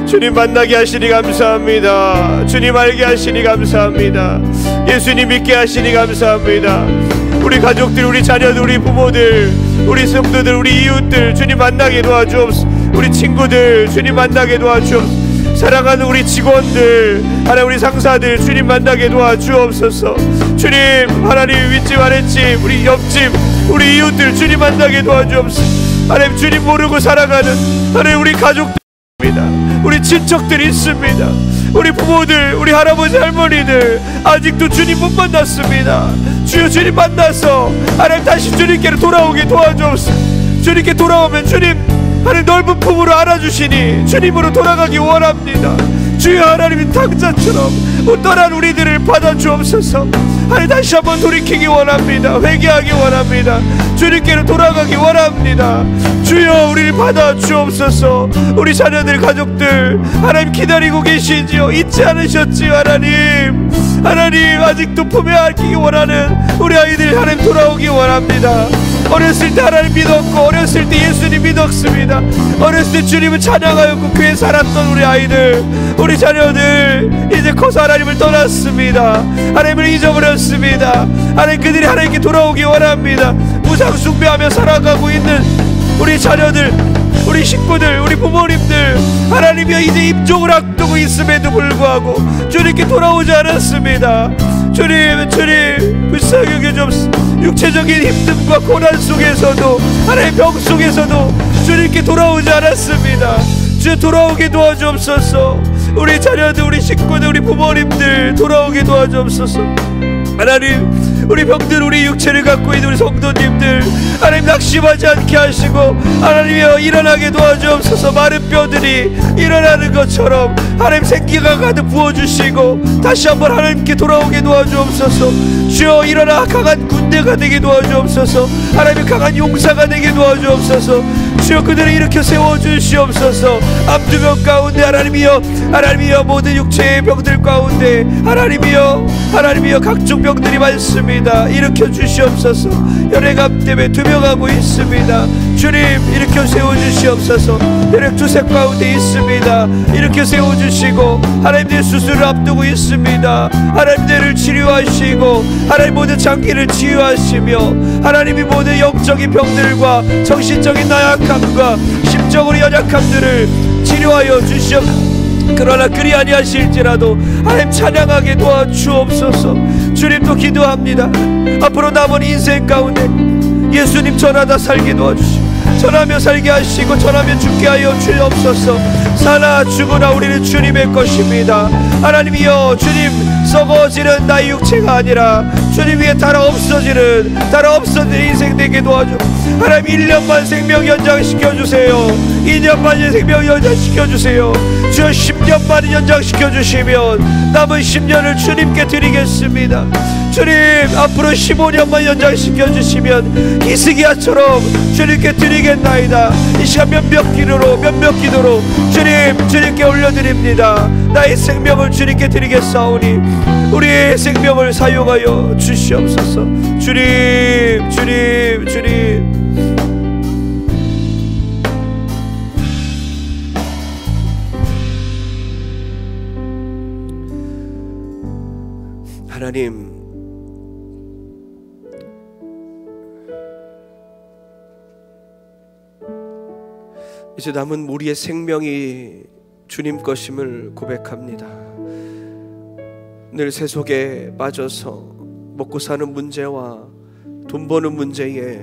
주님 만나게 하시니 감사합니다. 주님 알게 하시니 감사합니다. 예수님 믿게 하시니 감사합니다. 우리 가족들, 우리 자녀들, 우리 부모들, 우리 성도들, 우리 이웃들 주님 만나게 도와주옵소서. 우리 친구들 주님 만나게 도와주옵소서. 사랑하는 우리 직원들, 하나님 우리 상사들 주님 만나게 도와주옵소서. 주님, 하나님 윗집 아랫집, 우리 옆집, 우리 이웃들 주님 만나게 도와주옵소서. 하나님 주님 모르고 살아가는 하나님 우리 가족들 있습니다. 우리 친척들이 있습니다. 우리 부모들, 우리 할아버지 할머니들 아직도 주님 못 만났습니다. 주여 주님 만나서 하나님 다시 주님께로 돌아오게 도와주옵소서. 주님께 돌아오면 주님 하나님 넓은 품으로 안아주시니 주님으로 돌아가기 원합니다. 주여 하나님이 당자처럼 떠난 우리들을 받아주옵소서. 하나님 다시 한번 돌이키기 원합니다. 회개하기 원합니다. 주님께로 돌아가기 원합니다. 주여 우리를 받아주옵소서. 우리 자녀들 가족들 하나님 기다리고 계시지요. 잊지 않으셨지요. 하나님 아직도 품에 안기기 원하는 우리 아이들 하나님 돌아오기 원합니다. 어렸을 때 하나님 믿었고 어렸을 때 예수님 믿었습니다. 어렸을 때 주님을 찬양하였고 교회 살았던 우리 아이들, 우리 자녀들 이제 커서 하나님을 떠났습니다. 하나님을 잊어버렸습니다. 하나님 그들이 하나님께 돌아오기 원합니다. 무상 숭배하며 살아가고 있는 우리 자녀들, 우리 식구들, 우리 부모님들 하나님이여 이제 임종을 앞두고 있음에도 불구하고 주님께 돌아오지 않았습니다. 주님 불쌍히 여겨주옵소서. 육체적인 힘듦과 고난 속에서도 하나님의 병 속에서도 주님께 돌아오지 않았습니다. 주 돌아오게 도와주옵소서. 우리 자녀들, 우리 식구들, 우리 부모님들 돌아오게 도와주옵소서. 하나님 우리 병들, 우리 육체를 갖고 있는 우리 성도님들 하나님 낙심하지 않게 하시고 하나님이여 일어나게 도와주옵소서. 마른 뼈들이 일어나는 것처럼 하나님 생기가 가득 부어주시고 다시 한번 하나님께 돌아오게 도와주옵소서. 주여 일어나 강한 군대가 되게 도와주옵소서. 하나님의 강한 용사가 되게 도와주옵소서. 주여 그들을 일으켜 세워주시옵소서. 암두병 가운데 하나님이여 모든 육체의 병들 가운데 하나님이여 각종 병들이 많습니다. 있습니다. 일으켜 주시옵소서. 혈액암 때문에 투병하고 있습니다. 주님 일으켜 세워주시옵소서. 혈액 투석 가운데 있습니다. 일으켜 세워주시고 하나님들 수술을 앞두고 있습니다. 하나님들을 치료하시고 하나님 모든 장기를 치유하시며 하나님이 모든 영적인 병들과 정신적인 나약함과 심적으로 연약함들을 치료하여 주시옵소서. 그러나 그리 아니하실지라도 하나님 찬양하게 도와주옵소서. 주님도 기도합니다. 앞으로 남은 인생 가운데 예수님 전하다 살게 도와주시고 전하며 살게 하시고 전하며 죽게 하여 주옵소서. 사나 죽으나 우리는 주님의 것입니다. 하나님이여, 주님 썩어지는 나의 육체가 아니라 주님 위에 달아 없어지는 인생 되게 도와줘. 하나님 1년만 생명 연장시켜주세요. 2년만 생명 연장시켜주세요. 주여 10년만 연장시켜주시면 남은 10년을 주님께 드리겠습니다. 주님 앞으로 15년만 연장시켜주시면 히스기야처럼 주님께 드리겠나이다. 이 시간 몇몇 기도로 주님께 올려드립니다. 나의 생명을 주님께 드리겠사오니 우리의 생명을 사용하여 주시옵소서. 주님 하나님, 이제 남은 우리의 생명이 주님 것임을 고백합니다. 늘 세속에 빠져서 먹고 사는 문제와 돈 버는 문제에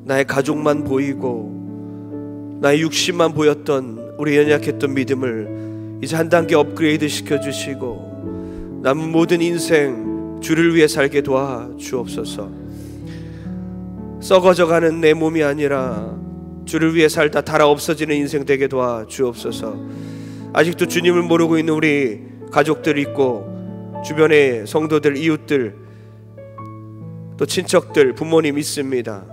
나의 가족만 보이고 나의 육신만 보였던 우리 연약했던 믿음을 이제 한 단계 업그레이드 시켜주시고 남은 모든 인생 주를 위해 살게 도와주옵소서. 썩어져가는 내 몸이 아니라 주를 위해 살다 달아 없어지는 인생 되게 도와주옵소서. 아직도 주님을 모르고 있는 우리 가족들 있고 주변의 성도들, 이웃들, 또 친척들, 부모님 있습니다.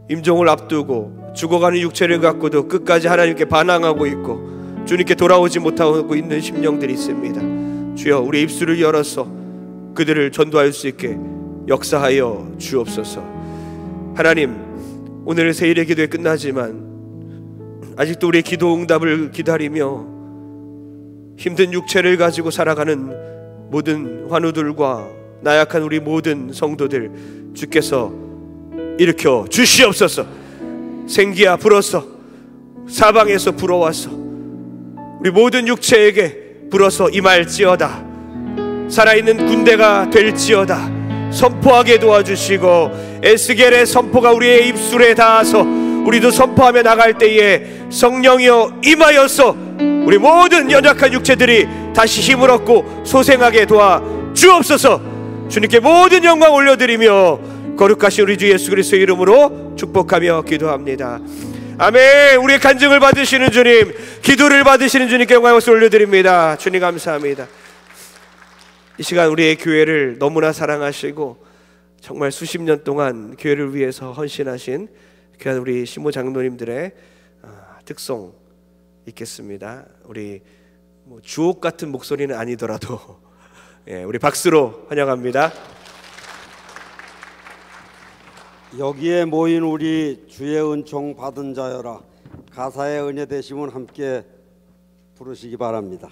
임종을 앞두고 죽어가는 육체를 갖고도 끝까지 하나님께 반항하고 있고 주님께 돌아오지 못하고 있는 심령들이 있습니다. 주여, 우리 입술을 열어서 그들을 전도할 수 있게 역사하여 주옵소서. 하나님, 오늘 세일의 기도에 끝나지만 아직도 우리의 기도 응답을 기다리며 힘든 육체를 가지고 살아가는 모든 환우들과 나약한 우리 모든 성도들 주께서 일으켜 주시옵소서. 생기야 불어서 사방에서 불어와서 우리 모든 육체에게 불어서 임할지어다. 살아있는 군대가 될지어다. 선포하게 도와주시고 에스겔의 선포가 우리의 입술에 닿아서 우리도 선포하며 나갈 때에 성령이여 임하여서 우리 모든 연약한 육체들이 다시 힘을 얻고 소생하게 도와주옵소서. 주님께 모든 영광 올려드리며 거룩하신 우리 주 예수 그리스도의 이름으로 축복하며 기도합니다. 아멘. 우리의 간증을 받으시는 주님, 기도를 받으시는 주님께 영광을 올려드립니다. 주님 감사합니다. 이 시간 우리의 교회를 너무나 사랑하시고 정말 수십 년 동안 교회를 위해서 헌신하신 귀한 우리 신모 장로님들의 특송 있겠습니다. 우리 주옥 같은 목소리는 아니더라도 우리 박수로 환영합니다. 여기에 모인 우리 주의 은총 받은 자여라, 가사의 은혜 되심은 함께 부르시기 바랍니다.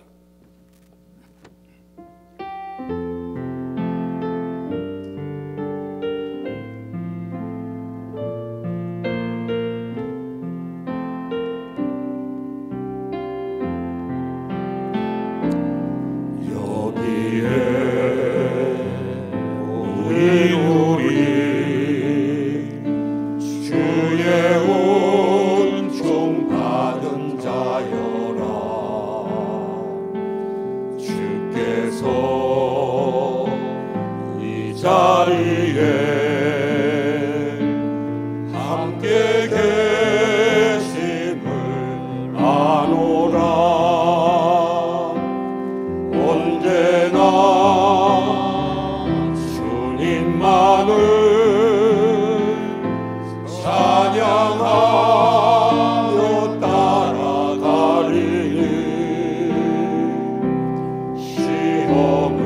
Oh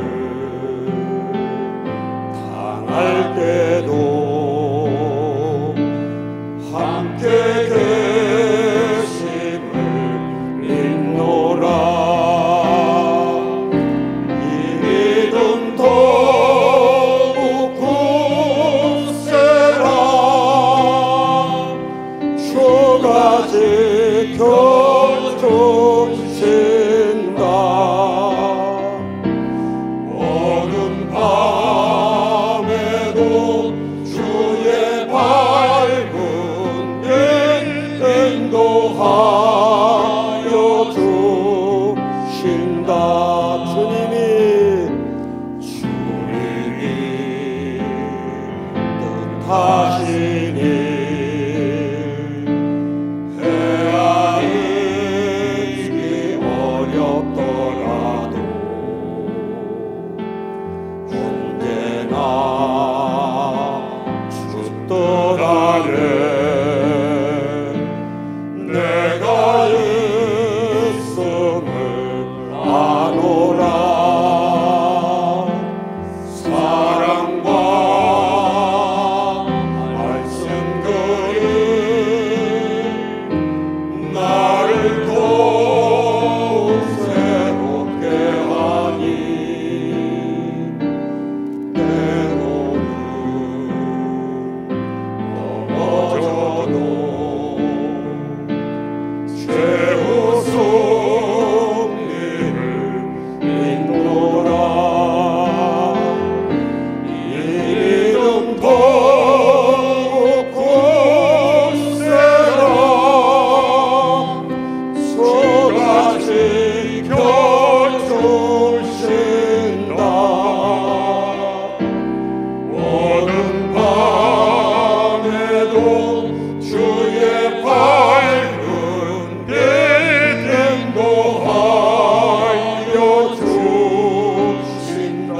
뜻하시니 헤아리기 어렵더라도 언제나 주 뜻 안에 내가 있음을 아노라. 사랑과 말씀들이 나를 더욱 새롭게 하니 때로는 넘어져도 최후 승리를 믿노라. 이 믿음 더욱 굳세라. 주가 지켜주신다. 모든 밤에도 주의 밝은 빛 인도하여 주신다.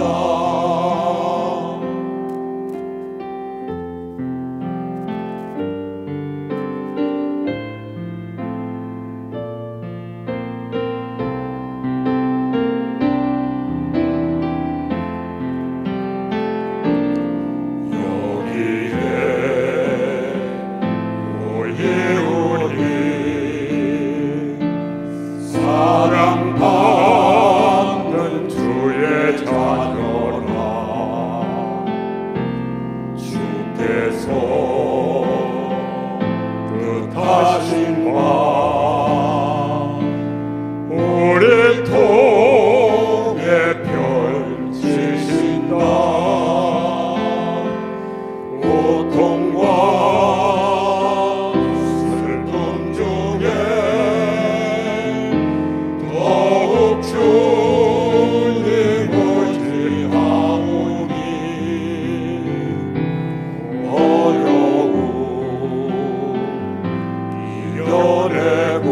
사랑받는 주의 자녀라. 주께서 뜻하신 바 우리 통해 펼치신다. 고통과 슬픔 중에 더욱 주님을 의지하오니 어려움 이겨내고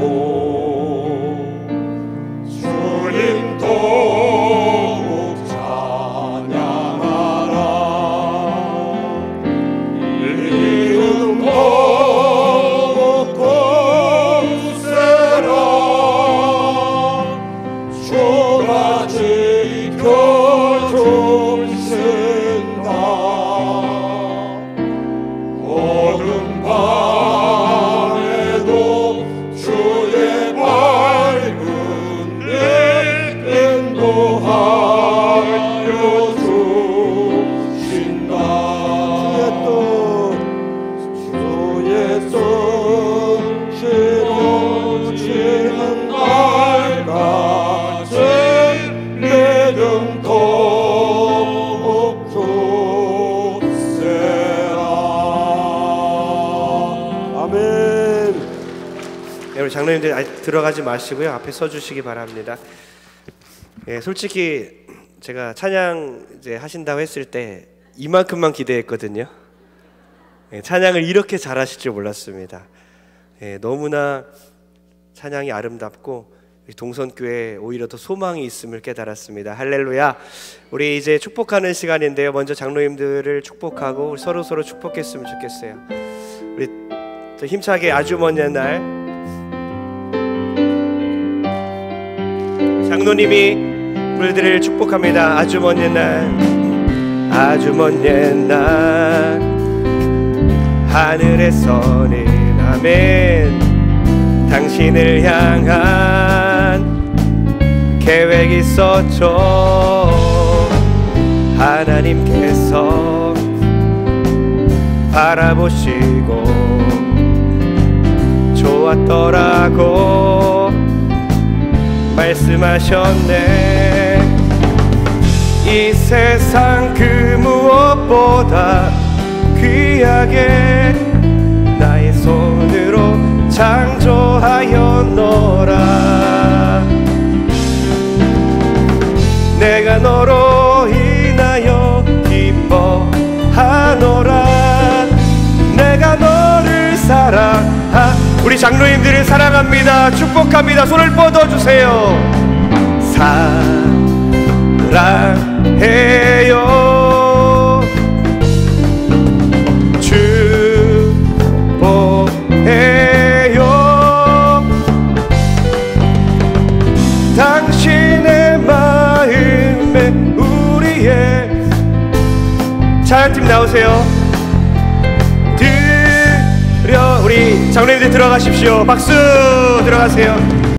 주님 더욱 찬양하라. 이름 더욱 굳세라. 주가 지켜주신다. 모든 밤에도 주의 밝은 빛 인도하여 주신다. 주의 뜻 이루어지는 날까지 믿음 더욱 굳세라. 아멘. 네, 우리 장로님들 들어가지 마시고요. 앞에 서주시기 바랍니다. 예, 솔직히 제가 찬양 이제 하신다고 했을 때 이만큼만 기대했거든요. 예, 찬양을 이렇게 잘하실 줄 몰랐습니다. 예, 너무나 찬양이 아름답고 동선교회에 오히려 더 소망이 있음을 깨달았습니다. 할렐루야. 우리 이제 축복하는 시간인데요. 먼저 장로님들을 축복하고 서로 축복했으면 좋겠어요. 우리 또 힘차게 아주 먼 옛날 장로님이 우리들을 축복합니다. 아주 먼 옛날 아주 먼 옛날 하늘에서는 아멘 당신을 향한 계획 있었죠. 하나님께서 바라보시고 좋았더라고 말씀하셨네. 이 세상 그 무엇보다 귀하게 나의 손으로 창조하였노라. 내가 너로 인하여 기뻐하노라. 내가 너를 우리 장로님들을 사랑합니다. 축복합니다. 손을 뻗어주세요. 사랑해요. 축복해요. 당신의 마음에 우리의 찬양팀 나오세요. 우리 장로님들 들어가십시오. 박수 들어가세요.